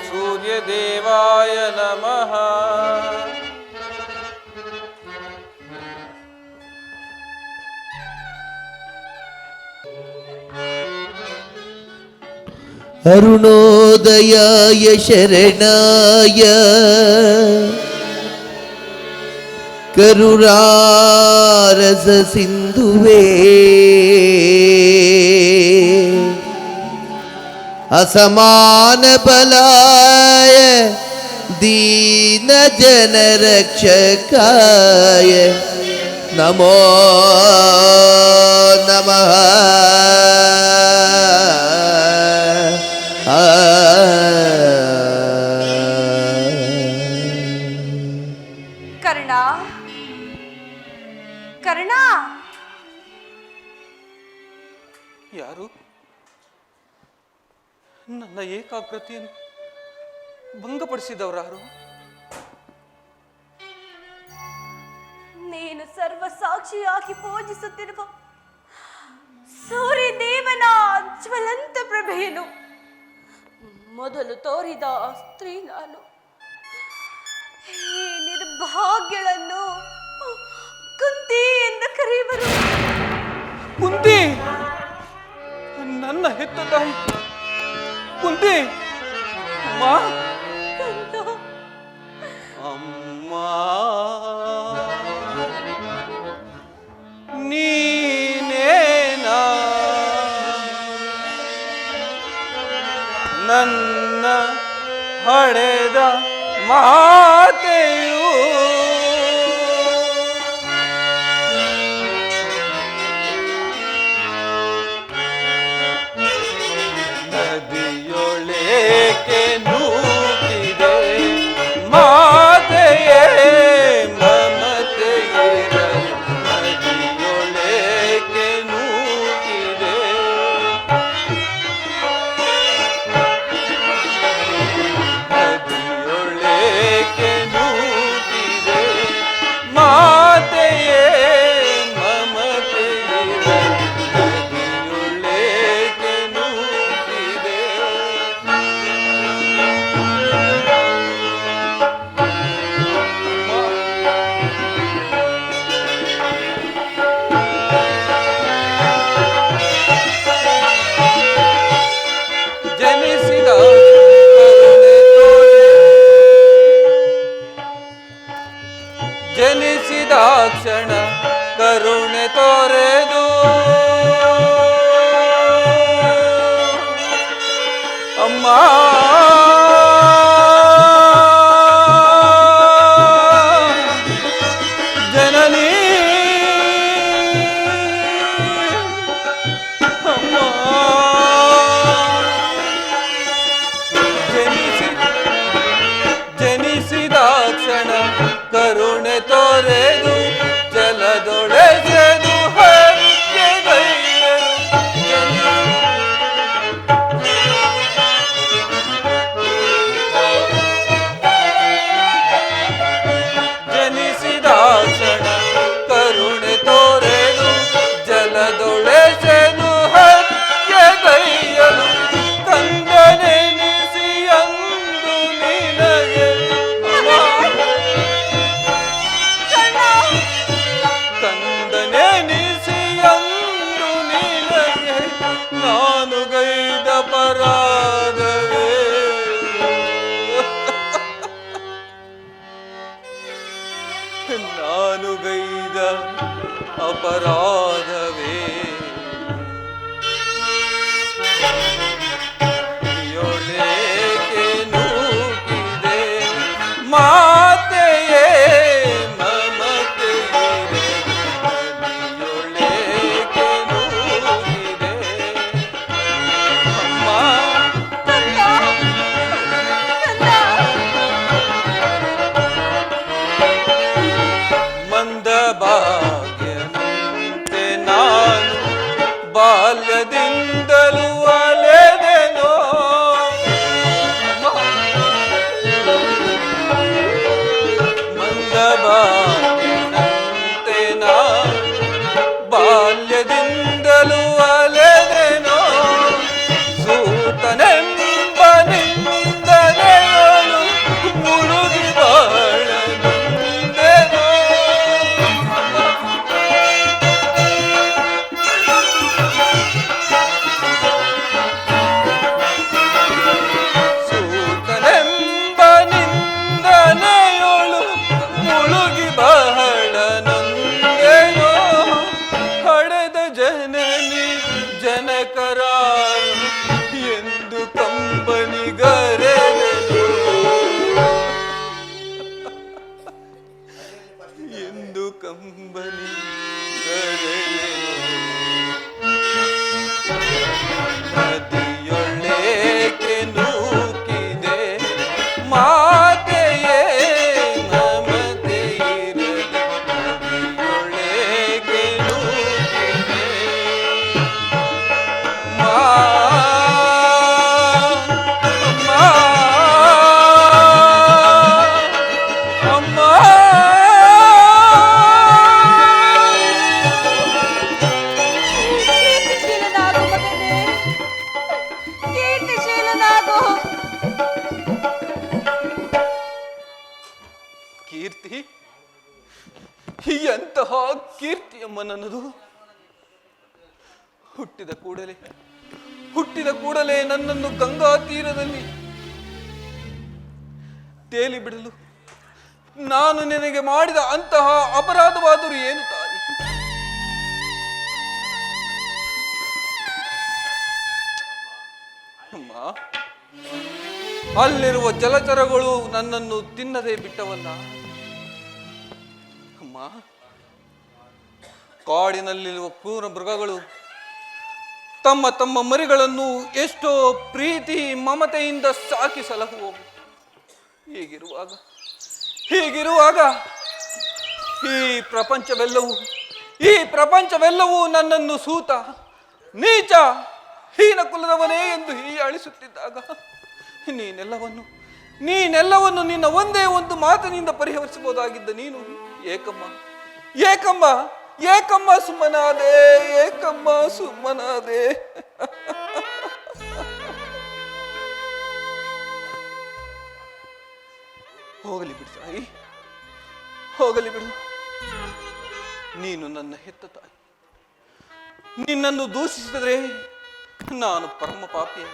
ಸೂರ್ಯದೇವಾಯ ನಮಃ ಅರುಣೋದಯಾಯ ಶರಣಾಯ ಕರುಣಾರಸ ಸಿಂಧುವೇ ಅಸಮಾನ ಬಲಾಯ ದೀನ ಜನ ರಕ್ಷಕಾಯ ನಮೋ ನಮಃ ಕರ್ಣ ಕರ್ಣ, ಯಾರು ನನ್ನ ಏಕಾಗ್ರತೆಯನ್ನು ಭಂಗಪಡಿಸಿದವರಾರು? ನೀನು ಸರ್ವ ಸಾಕ್ಷಿಯಾಗಿ ಪೂಜಿಸುತ್ತಿರುವ ಸೂರ್ಯದೇವನ ಜ್ವಲಂತ ಪ್ರಭೆಯನ್ನು ಮೊದಲು ತೋರಿದ ಸ್ತ್ರೀ ನಾನು. ಈ ನಿರ್ಭಾಗ್ಯಳನ್ನು ಕುಂತಿ ಎಂದು ಕರೆಯುವರು. ಕುಂತಿ, ನನ್ನ ಹೆತ್ತ ತಾಯಿ ಕುಂತಿ. ಅಮ್ಮ, ಕಂದ, ಅಮ್ಮ, ನೀನೇನಾ ನನ್ನ ಹಡೆದ ಮಾತೆಯು? ನದಿಯೊಳಕ್ಕೆ ನೂಕಿದೆ ಮಾತೆಯೇ ಮಮತೆಯಿರಲು. ನದಿಯೊಳಕ್ಕೆ ನೂಕಿದೆ ನದಿಯೊಳಕ್ಕೆ ನೂಕಿದೆ ಮಾತೆಯೇ ಮಮತೆಯಿರಲು. ನದಿಯೊಳಕ್ಕೆ ನೂಕಿದೆ. ಜನಿಸಿದ ಕರುಣೆ ತೋರೆ, ಜನಿಸಿದ ಕ್ಷಣ ಕರುಣೆ ತೋರೆದು ಅಮ್ಮ ಜನನಿ ಅಮ್ಮ ಜನಿಸಿದ ಕ್ಷಣ ಕರುಣೆ ತೋರೆದು ಜಲದೊಳೆಸೆದು ಹತ್ಯೆಗೈದರು. ಜನಿಸಿದ ಕ್ಷಣ ಕರುಣೆ ತೋರೆದು ಜಲದೊಳೆಸೆದು ಹತ್ಯೆಗೈಯಲು. ಕಂದನೆನಿಸಿ ಅಂದು ನಿನಗೆ ಕಂದನೆನಿಸಿ ಅಂದು ನಿನಗೆ ನಾನು ಗೈದ ಪರಾಧವೇ. ನಾನು ಗೈದ ಅಪರಾಧವೇ. ನದಿಯೊಳಕ್ಕೆ ನೂಕಿದೆ ಮಾತೆಯೇ ಮಮತೆಯಿರಲು. ನದಿಯೊಳಕ್ಕೆ ನೂಕಿದೆ ಅಮ್ಮ. ಕಂದ, ಕಂದ. ವಲ್ಲಭಾನಂತೆ ನಾ ಬಾಲ್ಯದಿಂದಲೂ ಅಲೆದೆನೋ ಸೂತನೆಂಬ ನಿಂದನೆಗಳು ಮುಳುಗಿ ಬಾಳನೊಂದೆನೋ. ಸೂತನೆಂಬ ನಿಂದನೆಯೊಳು ಮುಳುಗಿ ಬಹಳ ನೊಂದೆನೋ. ಹಡೆದ ಜನನಿ ಜನಕರಾರು ಎಂದು ಕಂಬನಿಗರೆದೆನು ಎಂದು ಕಂಬನಿಗರೆದೆನು. ನದಿಯೊಳೇಕೆ ನೂಕಿದೆ ಮಾತೆಯೇ ಮಮತೆ ಇರದೆ. ನದಿಯೊಳೇಕೆ ನೂಕಿದೆ ಅಮ್ಮ ಕೀರ್ತಿಶೀಲನಾಗು ಮಗನೇ, ಕೀರ್ತಿಶೀಲನಾಗು. ಕೀರ್ತಿ, ಎಂತಹ ಕೀರ್ತಿಯಮ್ಮ ನನ್ನದು. ಹುಟ್ಟಿದ ಕೂಡಲೇ ನನ್ನನ್ನು ಗಂಗಾ ತೀರದಲ್ಲಿ ತೇಲಿ ಬಿಡಲು ನಾನು ನಿನಗೆ ಮಾಡಿದ ಅಂತಹ ಅಪರಾಧವಾದರೂ ಏನು ತಾಯಿ? ಅಮ್ಮ, ಅಲ್ಲಿರುವ ಜಲಚರಗಳು ನನ್ನನ್ನು ತಿನ್ನದೆ ಬಿಟ್ಟವಲ್ಲ ಅಮ್ಮ. ಕಾಡಿನಲ್ಲಿರುವ ಕ್ರೂರ ಮೃಗಗಳು ತಮ್ಮ ತಮ್ಮ ಮರಿಗಳನ್ನು ಎಷ್ಟೋ ಪ್ರೀತಿ ಮಮತೆಯಿಂದ ಸಾಕಿ ಸಲಹುವವು. ಹೀಗಿರುವಾಗ ಈ ಪ್ರಪಂಚವೆಲ್ಲವೂ ನನ್ನನ್ನು ಸೂತ ನೀಚ ಹೀನ ಕುಲದವನೇ ಎಂದು ಹೀಯಾಳಿಸುತ್ತಿದ್ದಾಗ ನೀನೆಲ್ಲವನ್ನು ನಿನ್ನ ಒಂದೇ ಒಂದು ಮಾತಿನಿಂದ ಪರಿಹರಿಸಬಹುದಾಗಿದ್ದ ನೀನು ಏಕಮ್ಮ ಸುಮ್ಮನಾದೆ. ಹೋಗಲಿ ಬಿಡು ತಾಯಿ, ಹೋಗಲಿ ಬಿಡು. ನೀನು ನನ್ನ ಹೆತ್ತ ತಾಯಿ. ನಿನ್ನನ್ನು ದೂಷಿಸಿದರೆ ನಾನು ಪರಮ ಪಾಪಿಯ.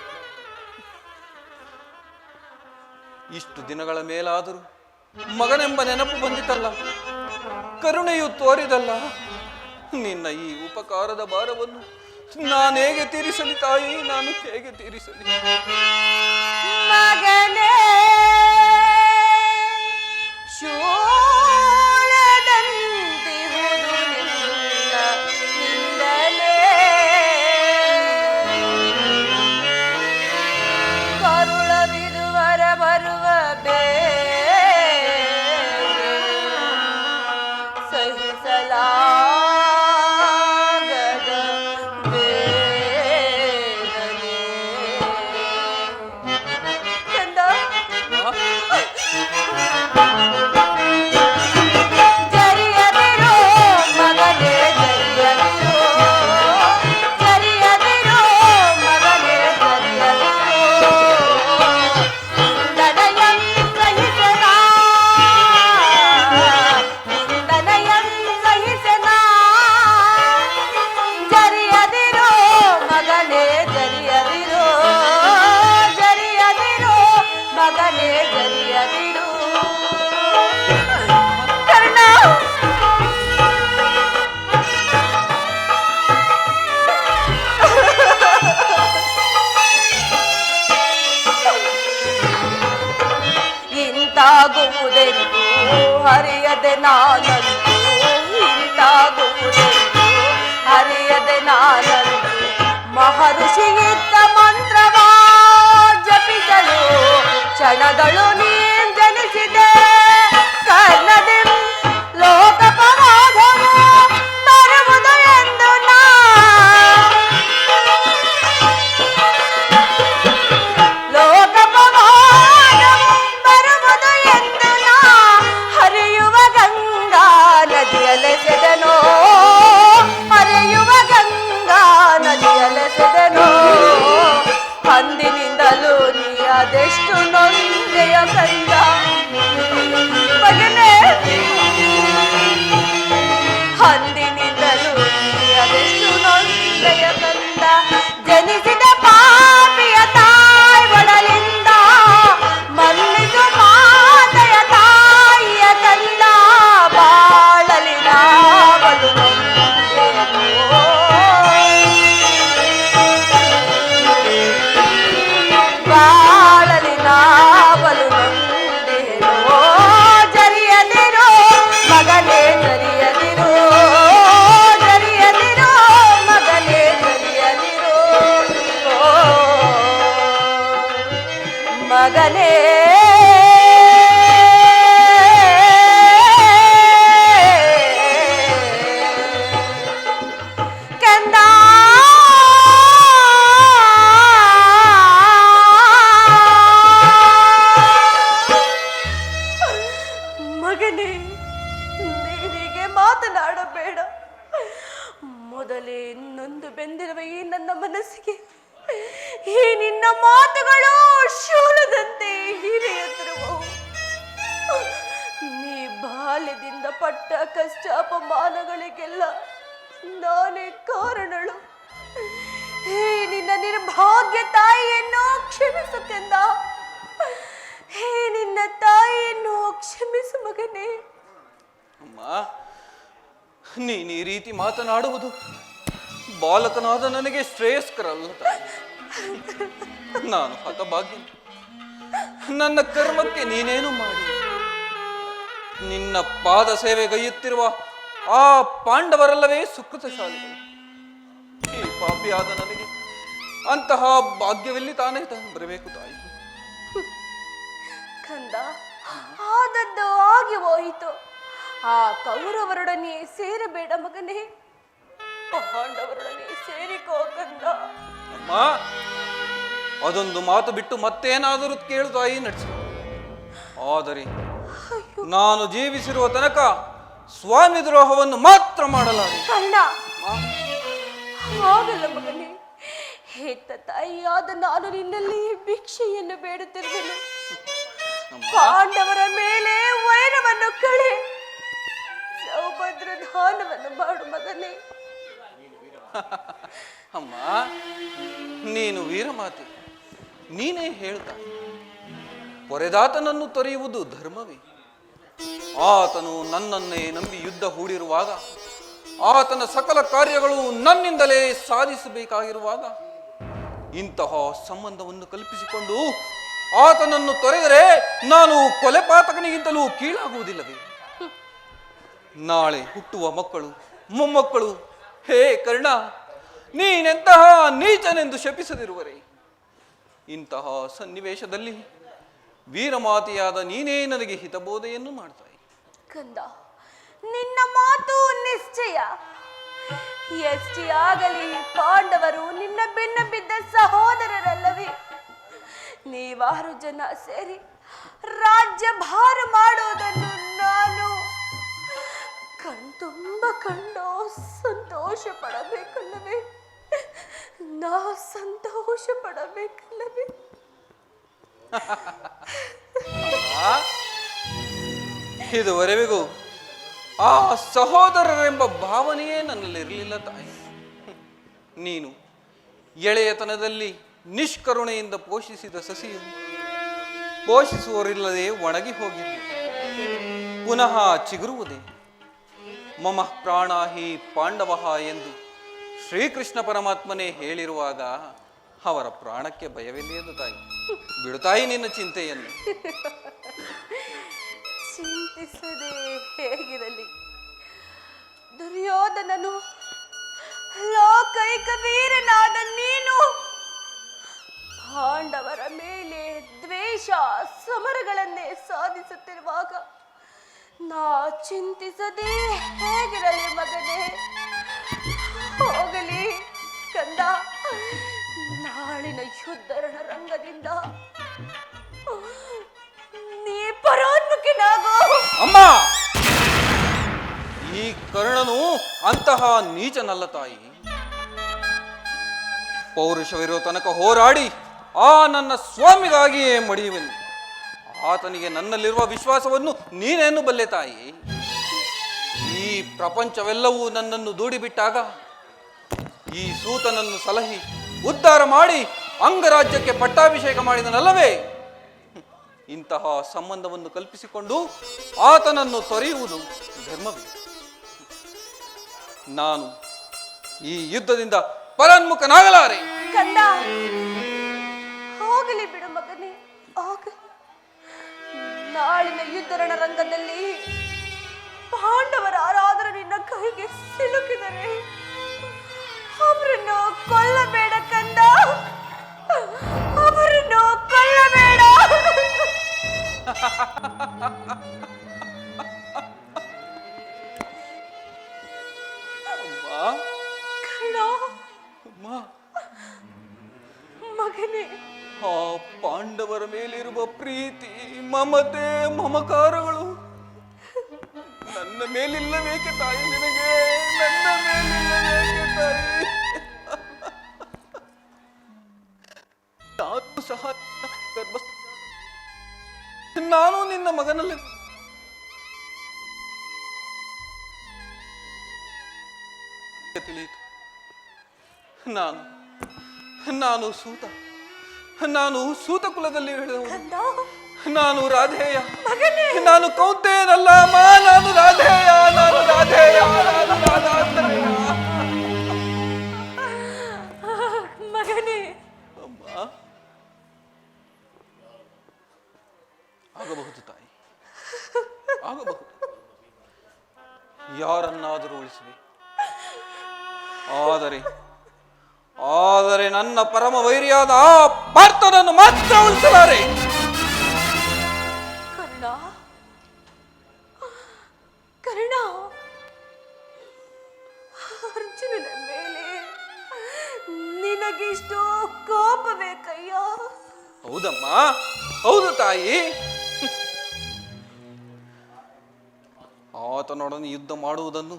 ಇಷ್ಟು ದಿನಗಳ ಮೇಲಾದರೂ ಮಗನೆಂಬ ನೆನಪು ಬಂದಿತಲ್ಲ, ಕರುಣೆಯು ತೋರಿದಲ್ಲ. ನಿನ್ನ ಈ ಉಪಕಾರದ ಭಾರವನ್ನು ನಾನು ಹೇಗೆ ತೀರಿಸಲಿ ತಾಯಿ, ನಾನು ಹೇಗೆ ತೀರಿಸಲಿ? ಮಗನೇ ಶೂಲದಂತಿಹುದು ನಿನ್ನ ನಿಂದನೆ, ಕರುಳವಿದುವರ ಬರುವ ಸಹಿಸಲಾಗದ ವೇದನೆ. ಕಂದ, ಜರಿಯದಿರೋ ಮಗನೇ, ಜರಿಯದಿರೋ, ಜರಿಯದಿರೋ ಮಗನೇ, ಜರಿಯದಿರೋ. ನಿಂದನಯಂ ಸಹಿಸನಾ, ನಿಂದನಯಂ ಸಹಿಸನಾ. ಜರಿಯದಿರೋ ಮಗನೇ, ಜರಿಯದಿರೋ, ಜರಿಯದಿರೋ ಮಗನೇ, ಜರಿಯದಿರೋ. ಕರ್ಣ, ಇಂತಾಗುವುದೆಂದು ಹರಿಯದೆ ನಾನಂದು, ಇಂತಾಗುವುದೆಂದು ಹರಿಯದೆ ನಾನಂದು. ಮಹರ್ಷಿಯಿದ್ದ ಮಂತ್ರವಾ ಜಪಿಸಲು ಕ್ಷಣಗಳು ನೀ ಜನಿಸಿದೆ. ಕರ್ಣದಿಂ ಲೋಕಪರಾಧವು ತರುವುದು ಎಂದು ನಾ ಲೋಕಪರಾಧವು ಬರುವುದು ಎಂದು ನಾ ಹರಿಯುವಾಗ ನೀನೀಗೆ ಮಾತನಾಡಬೇಡ. ಮೊದಲೇ ನೊಂದು ಬೆಂದಿರುವ ಈ ನನ್ನ ಮನಸ್ಸಿಗೆ ಈ ನಿನ್ನ ಮಾತುಗಳು ಶೂಲದಂತೆ ಹಿರಿಯುತ್ತಿರುವವು. ನೀ ಬಾಲ್ಯದಿಂದ ಪಟ್ಟ ಕಷ್ಟ ಅಪಮಾನಗಳಿಗೆಲ್ಲ ನಾನೇ ಕಾರಣಳು. ಹೇ ನಿನ್ನ ನಿರ್ಭಾಗ್ಯ ತಾಯಿಯನ್ನು ಕ್ಷಮಿಸುತ್ತೆಂದ. ಹೇ ನಿನ್ನ ತಾಯಿಯನ್ನು ಕ್ಷಮಿಸು ಮಗನೇ. ಅಮ್ಮ, ನೀನು ಈ ರೀತಿ ಮಾತನಾಡುವುದು ಬಾಲಕನಾದ ನನಗೆ ಶ್ರೇಯಸ್ಕರ ಅಲ್ಲ ತಾಯಿ. ನಾನು ಹತಭಾಗ್ಯ. ನನ್ನ ಕರ್ಮಕ್ಕೆ ನೀನೇನು ಮಾಡಿ ನಿನ್ನ ಪಾದ ಸೇವೆಗೈಯುತ್ತಿರುವ ಆ ಪಾಂಡವರಲ್ಲವೇ ಸುಕೃತಶಾಲಿಗಳು. ಈ ಪಾಪಿಯಾದ ನನಗೆ ಅಂತಹ ಭಾಗ್ಯವೆಲ್ಲಿ ತಾನೇ ಬರಬೇಕು ತಾಯಿ. ಕಂದ, ಆದದ್ದು ಆಗಿ ಹೋಯಿತು. ಆ ಕೌರವರೊಡನೆ ಸೇರಬೇಡ ಮಗನೇ, ಪಾಂಡವರೊಡನೆ ಸೇರಿಕೋ ಕಂದ. ಅಮ್ಮ, ಅದೊಂದು ಮಾತು ಬಿಟ್ಟು ಮತ್ತೇನಾದರೂ ಕೇಳು ತಾಯಿ ನಡೆಸಿ. ಆದರೆ ನಾನು ಜೀವಿಸಿರುವ ತನಕ ಸ್ವಾಮಿ ದ್ರೋಹವನ್ನು ಮಾತ್ರ ಮಾಡಲಾರೆ. ಕರ್ಣ, ಹಾಗಲ್ಲ ಮಗನೇ. ಹೆತ್ತ ತಾಯಿಯಾದ ನಾನು ನಿನ್ನಲ್ಲಿ ಭಿಕ್ಷೆಯನ್ನು ಬೇಡುತ್ತಿರುವೆನು. ಪಾಂಡವರ ಮೇಲೆ ವೈರವನ್ನು ಕಳೆ, ಸೌಭದ್ರ ದಾನವನ್ನು ಮಾಡು ಮಗನೇ. ಅಮ್ಮ, ನೀನು ವೀರಮಾತೆ, ನೀನೇ ಹೇಳ್ತಾ ಪೊರೆದಾತನನ್ನು ತೊರೆಯುವುದು ಧರ್ಮವೇ? ಆತನು ನನ್ನನ್ನೇ ನಂಬಿ ಯುದ್ಧ ಹೂಡಿರುವಾಗ, ಆತನ ಸಕಲ ಕಾರ್ಯಗಳು ನನ್ನಿಂದಲೇ ಸಾಧಿಸಬೇಕಾಗಿರುವಾಗ ಇಂತಹ ಸಂಬಂಧವನ್ನು ಕಲ್ಪಿಸಿಕೊಂಡು ಆತನನ್ನು ತೊರೆದರೆ ನಾನು ಕೊಲೆಪಾತಕನಿಗಿಂತಲೂ ಕೀಳಾಗುವುದಿಲ್ಲವೇ? ನಾಳೆ ಹುಟ್ಟುವ ಮಕ್ಕಳು ಮೊಮ್ಮಕ್ಕಳು ಹೇ ಕರ್ಣ, ನೀನೆಂತಹ ನೀಚನೆಂದು ಶಪಿಸದಿರುವರೆ. ಇಂತಹ ಸನ್ನಿವೇಶದಲ್ಲಿ ವೀರಮಾತೆಯಾದ ನೀನೇ ನನಗೆ ಹಿತಬೋಧೆಯನ್ನು ಮಾಡ್ತಾಯಿ. ಕಂದ, ನಿನ್ನ ಮಾತು ನಿಶ್ಚಯ. ಎಷ್ಟೇ ಆಗಲಿ ಪಾಂಡವರು ನಿನ್ನ ಬೆನ್ನ ಬಿದ್ದ ಸಹೋದರರಲ್ಲವೇ? ನೀವಾರು ಜನ ಸೇರಿ ರಾಜ್ಯ ಭಾರ ಮಾಡೋದನ್ನು ನಾನು ಕಣ್ತುಂಬ ಕಂಡು ಸಂತೋಷ ಪಡಬೇಕಲ್ಲವೇ? ನಾ ಸಂತೋಷ ಪಡಬೇಕಲ್ಲವೇ? ಇದುವರೆವಿಗೂ ಆ ಸಹೋದರರೆಂಬ ಭಾವನೆಯೇ ನನ್ನಲ್ಲಿರಲಿಲ್ಲ ತಾಯಿ. ನೀನು ಎಳೆಯತನದಲ್ಲಿ ನಿಷ್ಕರುಣೆಯಿಂದ ಪೋಷಿಸಿದ ಸಸಿಯು ಪೋಷಿಸುವರಿಲ್ಲದೆ ಒಣಗಿ ಹೋಗಿರಲಿ, ಪುನಃ ಚಿಗುರುವುದೇ. ಮಮ ಪ್ರಾಣ ಹಿ ಪಾಂಡವ ಎಂದು ಶ್ರೀಕೃಷ್ಣ ಪರಮಾತ್ಮನೇ ಹೇಳಿರುವಾಗ ಅವರ ಪ್ರಾಣಕ್ಕೆ ಭಯವಿಲ್ಲದು ತಾಯಿ. ಬಿಡುತ್ತಾಯಿ ನಿನ್ನ ಚಿಂತೆಯನ್ನು. ಚಿಂತಿಸದೆ ಹೇಗಿರಲಿ, ದುರ್ಯೋಧನನು ಲೋಕೈಕ ವೀರನಾದ ನೀನು ಪಾಂಡವರ ಮೇಲೆ ದ್ವೇಷ ಸಮರಗಳನ್ನೇ ಸಾಧಿಸುತ್ತಿರುವಾಗ ನಾ ಚಿಂತಿಸದೆ ಹೇಗಿರಲಿ ಮಗನೇ? ಹೋಗಲಿ ಕಂದ, ನಾಳಿನ ಯುದ್ಧ ರಣರಂಗದಿಂದ ನೀ ಪರೋನ್ಮುಖನಾಗೋ. ಅಮ್ಮ, ಈ ಕರ್ಣನು ಅಂತಹ ನೀಚನಲ್ಲ ತಾಯಿ. ಪೌರುಷವಿರೋ ತನಕ ಹೋರಾಡಿ ಆ ನನ್ನ ಸ್ವಾಮಿಗಾಗಿಯೇ ಮಡಿಯುವೆನು. ಆತನಿಗೆ ನನ್ನಲ್ಲಿರುವ ವಿಶ್ವಾಸವನ್ನು ನೀನೇನು ಬಲ್ಲೆ ತಾಯಿ? ಈ ಪ್ರಪಂಚವೆಲ್ಲವೂ ನನ್ನನ್ನು ದೂಡಿಬಿಟ್ಟಾಗ ಈ ಸೂತನನ್ನು ಸಲಹಿ ಉದ್ಧಾರ ಮಾಡಿ ಅಂಗರಾಜ್ಯಕ್ಕೆ ಪಟ್ಟಾಭಿಷೇಕ ಮಾಡಿದನಲ್ಲವೇ? ಇಂತಹ ಸಂಬಂಧವನ್ನು ಕಲ್ಪಿಸಿಕೊಂಡು ಆತನನ್ನು ತೊರೆಯುವುದು ಧರ್ಮವೇ? ನಾನು ಈ ಯುದ್ಧದಿಂದ ಪರಾನ್ಮುಖನಾಗಲಾರೆ. ಕಂದ, ಹೋಗಲಿ ಬಿಡು ಮಗನೇ, ಹೋಗಲಿ. ನಾಳಿನ ಯುದ್ಧ ರಣರಂಗದಲ್ಲಿ ಪಾಂಡವರ ಯಾರಾದರೂ ನಿನ್ನ ಕೈಗೆ ಸಿಲುಕಿದರೆ ಅವರನ್ನು ಕೊಲ್ಲಬೇಡ ಕಂದ, ಅವರನ್ನು ಕೊಲ್ಲಬೇಡ. ಮಗನೇ, ಆ ಪಾಂಡವರ ಮೇಲಿರುವ ಪ್ರೀತಿ, ಮಮತೆ, ಮಮಕಾರಗಳು ನನ್ನ ಮೇಲಿಲ್ಲಬೇಕೆ ತಾಯಿ ನಿನಗೆ? ನನ್ನ ಮೇಲಿಲ್ಲಬೇಕೆ ತಾಯಿ? ನಾನು ಸಹ ನಾನು ನಿನ್ನ ಮಗನಲ್ಲಿ ತಿಳಿಯಿತು. ನಾನು ಸೂತ ಕುಲದಲ್ಲಿ ಬೆಳೆದವನು. ನಾನು ರಾಧೇಯ, ನಾನು ಕೌಂತೆಯನಲ್ಲ ಅಮ್ಮ. ನಾನು ರಾಧೇಯ, ನಾನು ರಾಧೇಯ, ನಾನು ರಾಧಾಂತರೇಯ. ಮಗನೇ, ಅಮ್ಮ, ಆಗಬಹುದು ತಾಯಿ, ಆಗಬಹುದು. ಯಾರನ್ನಾದರೂ ಉಳಿಸುವೆ, ಆದರೆ ನನ್ನ ಪರಮ ವೈರಿಯಾದ ಆ ಪಾರ್ಥನನ್ನು ಮಾತ್ರ ಉಳಿಸಲಾರೆ. ಕರ್ಣ, ಅರ್ಜುನನ ಮೇಲೆ ನಿನಗಿಷ್ಟು ಕೋಪವೇ ಕಯ್ಯ? ಹೌದಮ್ಮ, ಹೌದು ತಾಯಿ. ಆತನೊಡನೆ ಯುದ್ಧ ಮಾಡುವುದನ್ನು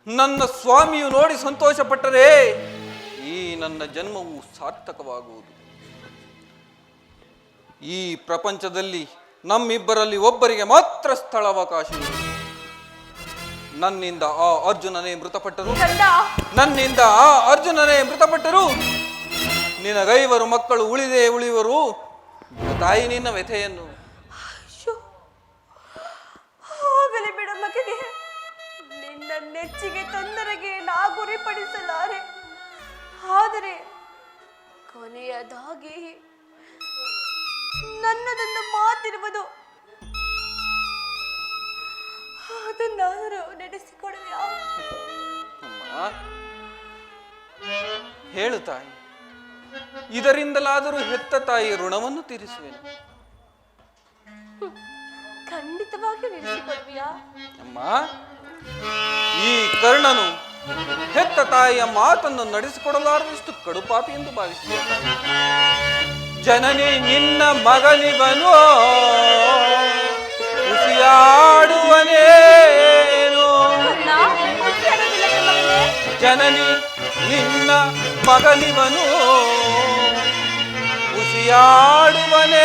ನನ್ನ ಸ್ವಾಮಿಯು ನೋಡಿ ಸಂತೋಷ ಪಟ್ಟರೆ ಈ ನನ್ನ ಜನ್ಮವು ಸಾರ್ಥಕವಾಗುವುದು. ಈ ಪ್ರಪಂಚದಲ್ಲಿ ನಮ್ಮಿಬ್ಬರಲ್ಲಿ ಒಬ್ಬರಿಗೆ ಮಾತ್ರ ಸ್ಥಳಾವಕಾಶವಿದೆ. ನನ್ನಿಂದ ಆ ಅರ್ಜುನನೇ ಮೃತಪಟ್ಟರು ನಿನಗೈವರು ಮಕ್ಕಳು ಉಳಿಯುವರು. ತಾಯಿ ನಿನ್ನ ವ್ಯಥೆಯನ್ನು. ಹೋಗಲಿ ಬಿಡ ಮಗನೇ, ನಿನ್ನ ನೆಚ್ಚಿಗೆ ತೊಂದರೆಗೆ ನಾ ಗುರಿಪಡಿಸಲಾರೆ. ಆದರೆ ಕೊನೆಯದಾಗಿ ನನ್ನದೊಂದು ಮಾತಿರುವುದು, ಅದನ್ನಾದರೂ ನಡೆಸಿಕೊಡುವೆಯಾ? ಹೇಳು ತಾಯಿ, ಇದರಿಂದಲಾದರೂ ಹೆತ್ತ ತಾಯಿ ಋಣವನ್ನು ತೀರಿಸುವೆನು. ಖಂಡಿತವಾಗಿಯೂ ನಡೆಸಿಕೊಡುವೆಯಾ? ಅಮ್ಮ, ಈ ಕರ್ಣನು ಹೆತ್ತ ತಾಯಿಯ ಮಾತನ್ನು ನಡೆಸಿಕೊಡಲಾರದಷ್ಟು ಕಡುಪಾಪಿ ಎಂದು ಭಾವಿಸುತ್ತ ಜನನಿ ನಿನ್ನ ಮಗನಿವನು ಉಸಿಯಾಡುವನೇನು. ಜನನಿ ನಿನ್ನ ಮಗನಿವನು ಉಸಿಯಾಡುವನೇನು.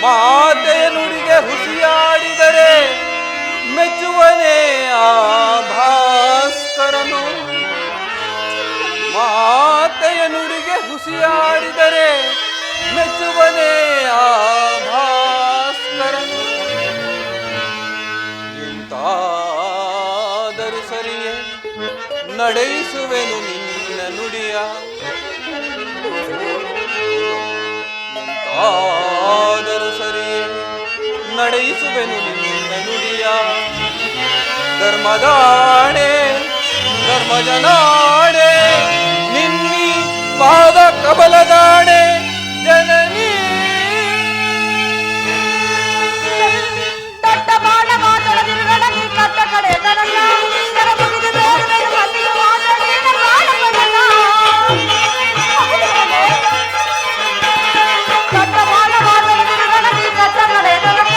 ಮಾತೆಯ ನುಡಿಗೆ ಹುಸಿಯಾಡಿದರೆ ಮೆಚ್ಚುವನೇ ಆ ಭಾಸ್ಕರನು. ಮಾತೆಯ ನುಡಿಗೆ ಹುಸಿಯಾಡಿದರೆ ಮೆಚ್ಚುವನೇ ಆ ಭಾಸ್ಕರನು. ಎಂತಾದರೂ ಸರಿಯೇ ನಡೆಸುವೆನು ನಿನ್ನ ನುಡಿಯ. ಎಂತಾದರೂ ಸರಿಯೇ ನಡೆಸುವೆನು ನಿನ್ನ ನುಡಿಯ. ಧರ್ಮದಾಣೆ ಧರ್ಮಜನಾಣೆ ನಿನ್ನಿ ಪಾದ ಕಬಲದಾಣೆ ಜನನಿ. ದೊಡ್ಡ ಬಾಣ ಮಾತಾಡದಿರುಗಣಗಿ ಕಟ್ಟ ಕಡೆ ತನಕ ಕರಮುಗಿದು ಬೇರೆ ಮಲ್ಲಿಗೆ ಮಾತಾಡಿದ ಬಾಣವನಲ್ಲ. ದೊಡ್ಡ ಬಾಣ ಮಾತಾಡದಿರುಗಣಗಿ ಕಟ್ಟ ಕಡೆ ತನಕ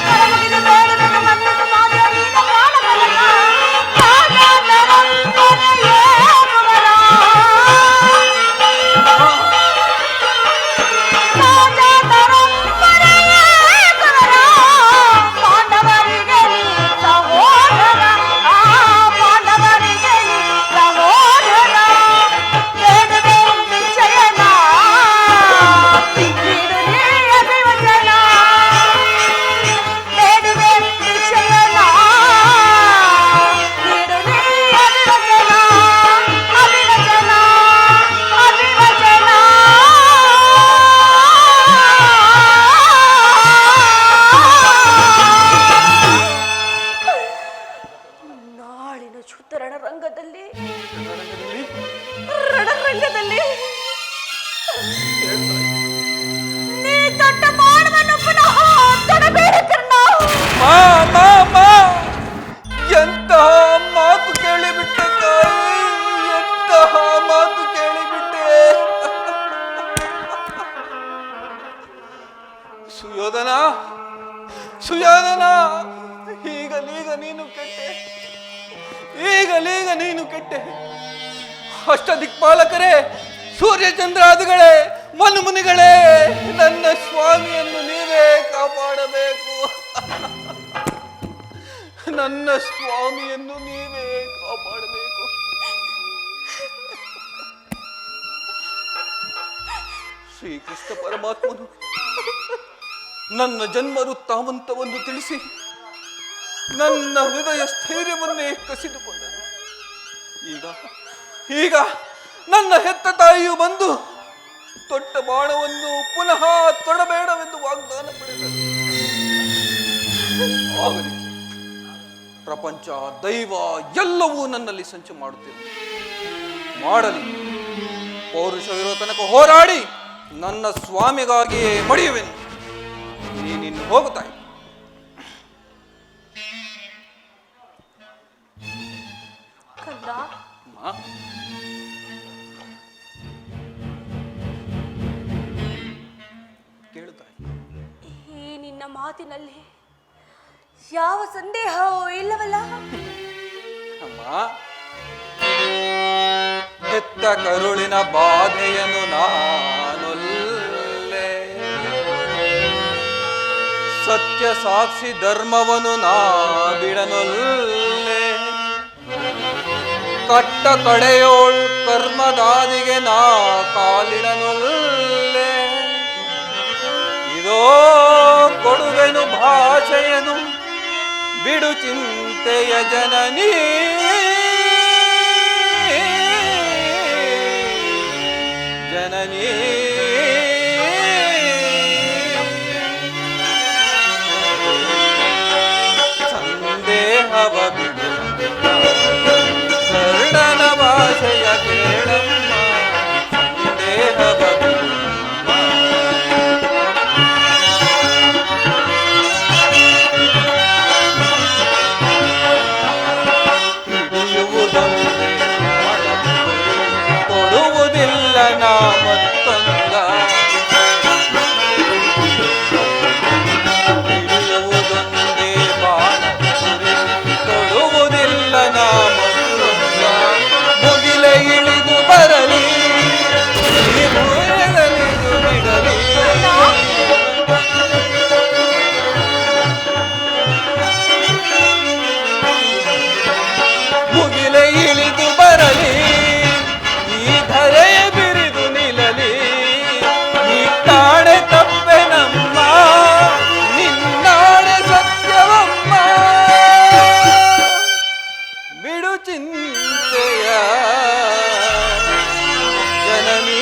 ಕರಮುಗಿದು ಬೇರೆ ಮಲ್ಲಿಗೆ ಮಾತಾಡಿದ ಬಾಣವನಲ್ಲ. ಈಗಲೀಗ ನೀನು ಕೆಟ್ಟೆ. ಅಷ್ಟ ದಿಕ್ಪಾಲಕರೇ, ಸೂರ್ಯ ಚಂದ್ರಾದಿಗಳೇ, ಮನುಮುನಿಗಳೇ, ನನ್ನ ಸ್ವಾಮಿಯನ್ನು ನೀವೇ ಕಾಪಾಡಬೇಕು. ನನ್ನ ಸ್ವಾಮಿಯನ್ನು ನೀವೇ ಕಾಪಾಡಬೇಕು. ಶ್ರೀಕೃಷ್ಣ ಪರಮಾತ್ಮನು ನನ್ನ ಜನ್ಮ ವೃತ್ತಾಂತವನ್ನು ತಿಳಿಸಿ ನನ್ನ ಹೃದಯ ಸ್ಥೈರ್ಯವನ್ನೇ ಕಸಿದುಕೊಂಡನು. ಈಗ ನನ್ನ ಹೆತ್ತ ತಾಯಿಯು ಬಂದು ತೊಟ್ಟ ಬಾಣವನ್ನು ಪುನಃ ತೊಡಬೇಡವೆಂದು ವಾಗ್ದಾನ ಪಡೆದರು. ಆಗಲಿ, ಪ್ರಪಂಚ, ದೈವ ಎಲ್ಲವೂ ನನ್ನಲ್ಲಿ ಸಂಚು ಮಾಡುತ್ತಿದೆ. ಮಾಡಲಿ, ಪೌರುಷವಿರೋ ತನಕ ಹೋರಾಡಿ ನನ್ನ ಸ್ವಾಮಿಗಾಗಿಯೇ ಮಡಿಯುವೆನು. ನೀನಿನ್ನು ಹೋಗುತ್ತಾಯಿ. ಕಂದ, ಕೇಳುತ್ತಾಯಿ. ಈ ನಿನ್ನ ಮಾತಿನಲ್ಲಿ ಯಾವ ಸಂದೇಹವೂ ಇಲ್ಲವಲ್ಲ? ಅಮ್ಮ, ಹೆತ್ತ ಕರುಳಿನ ಬಾಧೆಯನ್ನು ನಾನೊಲ್ಲೆ, ಸತ್ಯ ಸಾಕ್ಷಿ ಧರ್ಮವನ್ನು ನಾ ಬಿಡನೊಲ್ಲೆ, ಕಟ್ಟ ಕಡೆಯೋಳ್ ಕರ್ಮದಾದಿಗೆ ನಾ ಕಾಲಿಡನೊಲ್ಲೆ. ಇದೋ ಕೊಡುವೆನು ಭಾಷೆಯನು, ಬಿಡು ಚಿಂತೆಯ ಜನನೀ. ಜನನೀ ಸಂದೇಹವ ಬಿಡು, ಕರ್ಣನ ಭಾಷೆಯ ಕೇಳಮ್ಮ. ಸಂದೇಹವ ಬಿಡು, ಹಿಡಿಯುವುದೊಂದೇ ಕೊಡುವುದಿಲ್ಲ ನಾ ಮತ್ತೊಂದ. ಹಿಡಿಯುವುದೊಂದೇ ಬಾಣ ಕೊಡುವುದಿಲ್ಲ ನಾ ಮತ್ತೊಂದ. ಮುಗಿಲೆ ಇಳಿದು ಬರಲಿ, ಈ ಭೂಮಿಯಲ್ಲಿದು ಬಿಡಲಿ. ಮುಗಿಲೆ ಇಳಿದು ಬರಲಿ, ಈ ಧರೆಯ ಬಿರಿದು ನಿಲ್ಲಲಿ. ಈ ತಾಳೆ ತಪ್ಪೆ ನಮ್ಮ, ನಿನ್ನಾಡೆ ಸತ್ಯವಮ್ಮ. ಬಿಡು ಚಿಂತೆಯ ಜನನೀ.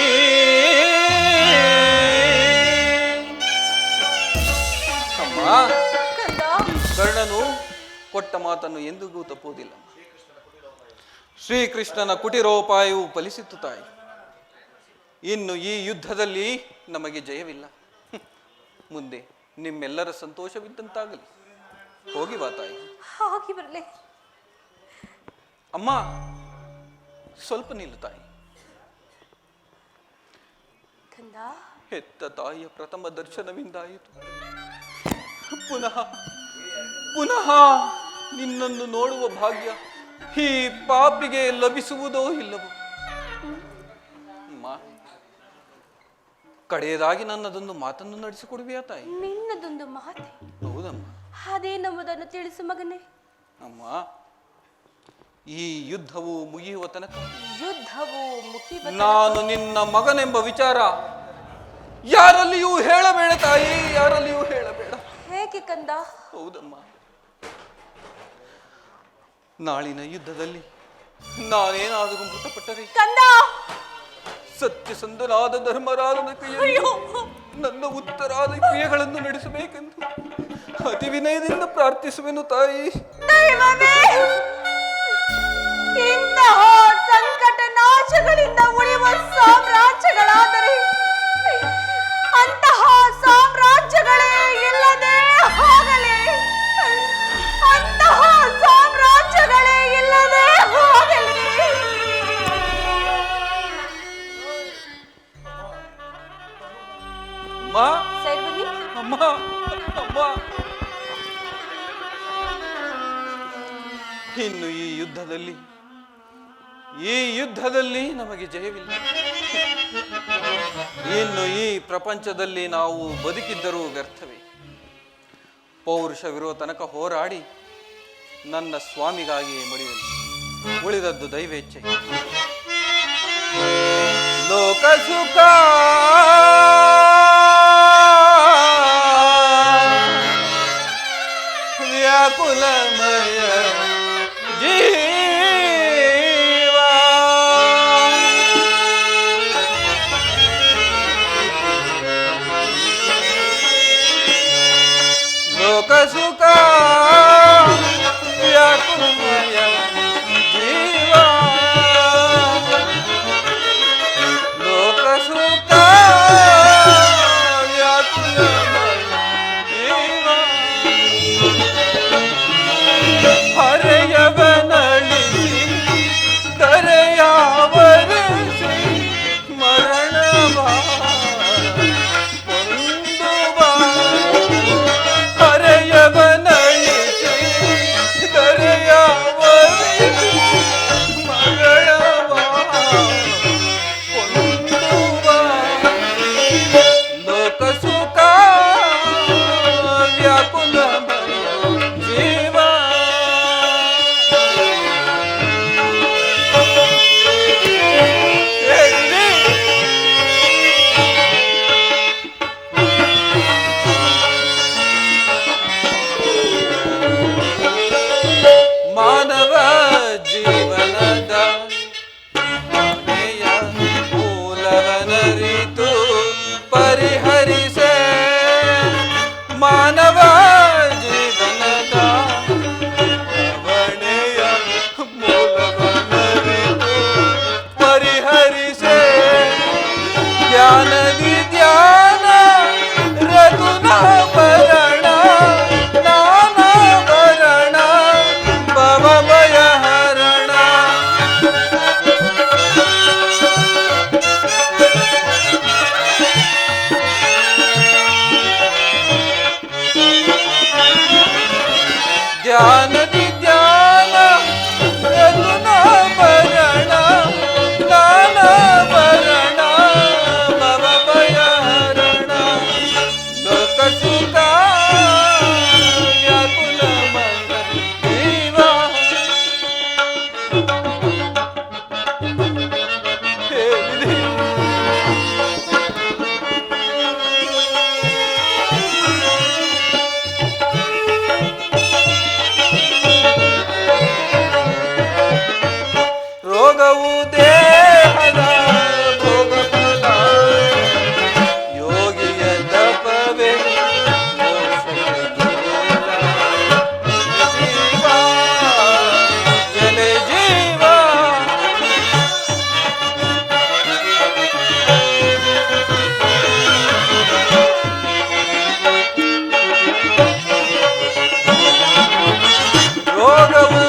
ಅಮ್ಮ, ಕಂದ, ಕರ್ಣನು ಕೊಟ್ಟ ಮಾತನ್ನು ಎಂದಿಗೂ ತಪ್ಪುವುದಿಲ್ಲ. ಶ್ರೀಕೃಷ್ಣನ ಕುಟಿರೋಪಾಯವು ಫಲಿಸಿತು ತಾಯಿ. ಇನ್ನು ಈ ಯುದ್ಧದಲ್ಲಿ ನಮಗೆ ಜಯವಿಲ್ಲ. ಮುಂದೆ ನಿಮ್ಮೆಲ್ಲರ ಸಂತೋಷವಿದ್ದಂತಾಗಲಿ. ಹೋಗಿ ಬಾ ತಾಯಿ. ಹಾಗೆ ಬರಲಿ. ಅಮ್ಮ, ಸ್ವಲ್ಪ ನಿಲ್ಲು ತಾಯಿ. ಕಂದ, ಹೆತ್ತ ತಾಯಿಯ ಪ್ರಥಮ ದರ್ಶನವಿಂದಾಯಿತು. ಪುನಃ ಪುನಃ ನಿನ್ನನ್ನು ನೋಡುವ ಭಾಗ್ಯ ಈ ಪಾಪಿಗೆ ಲಭಿಸುವುದೋ ಇಲ್ಲವೋ? ಅಮ್ಮ, ಕಡೆಯದಾಗಿ ನನ್ನದೊಂದು ಮಾತನ್ನು ನಡೆಸಿಕೊಡುವೆಯಾ ತಾಯಿ? ನಿನ್ನದೊಂದು ಮಾತೆ? ಹೌದಮ್ಮ. ಅದೇನೆಂಬುದನ್ನು ತಿಳಿಸು ಮಗನೇ. ಅಮ್ಮ, ಈ ಯುದ್ಧವು ಮುಗಿಯುವ ತನಕ ಯುದ್ಧವು ಮುಗಿಯುವ ನಾನು ನಿನ್ನ ಮಗನೆಂಬ ವಿಚಾರ ಯಾರಲ್ಲಿಯೂ ಹೇಳಬೇಡ ತಾಯಿ, ಯಾರಲ್ಲಿಯೂ ಹೇಳಬೇಡ. ಹೇಗೆ ಕಂದ? ಹೌದಮ್ಮ, ನಾಳಿನ ಯುದ್ಧದಲ್ಲಿ ನಾನೇನಾದರೂ ಮೃತಪಟ್ಟರೆ ಕಂದ, ಸತ್ಯಸಂಧನಾದ ಧರ್ಮರಾಜನ ಕೈಯಲ್ಲಿ ಅಯ್ಯೋ, ನನ್ನ ಉತ್ತರಾದ ಕ್ರಿಯೆಗಳನ್ನು ನಡೆಸಬೇಕೆಂದು ಅತಿ ವಿನಯದಿಂದ ಪ್ರಾರ್ಥಿಸುವೆನು ತಾಯಿ. ದೈವವೇ, ಇಂತಹ ಸಂಕಟ ನಾಶಗಳಿಂದ ಉಳಿಯುವ ಸಾಮ್ರಾಜ್ಯಗಳಾದರೆ ಅಂತಹ ಸಾಮ್ರಾಜ್ಯಗಳೇ ಇಲ್ಲದೆ ಹೋಗಲಿ, ಅಂತಹ ಸಾಮ್ರಾಜ್ಯಗಳೇ ಇಲ್ಲದೆ ಹೋಗಲಿ. ಅಮ್ಮ, ಸರಿ ಬನ್ನಿ. ಅಮ್ಮ, ಅಮ್ಮ, ಇನ್ನು ಈ ಯುದ್ಧದಲ್ಲಿ ನಮಗೆ ಜಯವಿಲ್ಲ. ಇನ್ನು ಈ ಪ್ರಪಂಚದಲ್ಲಿ ನಾವು ಬದುಕಿದ್ದರೂ ವ್ಯರ್ಥವೇ. ಪೌರುಷವಿರುವ ತನಕ ಹೋರಾಡಿ ನನ್ನ ಸ್ವಾಮಿಗಾಗಿ ಮಡಿಯಲು, ಉಳಿದದ್ದು ದೈವೇಚ್ಛೆ. ಲೋಕ ಸುಖ ವ್ಯಾಕುಲಮಯ ಜೀವ, ಲೋಕ ಸುಖ ವ್ಯಾಕುಲಮಯ ಜೀವ, ಲೋಕ ಸುಖ ವ್ಯಾಕುಲಮಯ ಜೀವ. ಹರೆಯವನಳಿಸಿ ದರೆಯಾವರಿಸಿ ಮರಣವ ಹೊಂದುವ, ಹರೆಯವನಳಿಸಿ ದರೆಯಾವರಿಸಿ ಮರಣವ ಹೊಂದುವ, ಲೋಕ ಸುಖ ವ್ಯಾಕುಲಮಯ ಜೀವ. ಮಾನವ ಜೀವನದ ಮನೆಯ ಮೂಲವನರಿತು ಪರಿಹರಿಸೆ, ಮಾನವ ಜೀವನದ ಅವಣೆಯ ಮೂಲವನರಿತು ಪರಿಹರಿಸೆ, ಜ್ಞಾನ ವಿಜ್ಞಾನ ರಘುನ ಭರಣ ನಾನಾ ಭರಣ ಭವ ಭಯ ಹರಣ. ಜ್ಞಾನ ವಿಜ್ಞಾನ ರಘುನ ಭರಣ ನಾನಾ ಭರಣ ಭವ ಭಯ ಹರಣ, ಲೋಕ ಸುಖ ವ್ಯಾಕುಲಮಯ ಜೀವ. ಹೇ ವಿಧಿ, ರೋಗವು ದೇಹದ ಭೋಗಫಲ, ಯೋಗಿಯ ತಪವೇ ಮೋಕ್ಷಕ್ಕೆ ಮೂಲ. ಜೀವ ಎಲೆ ಜೀವ, ರೋಗವು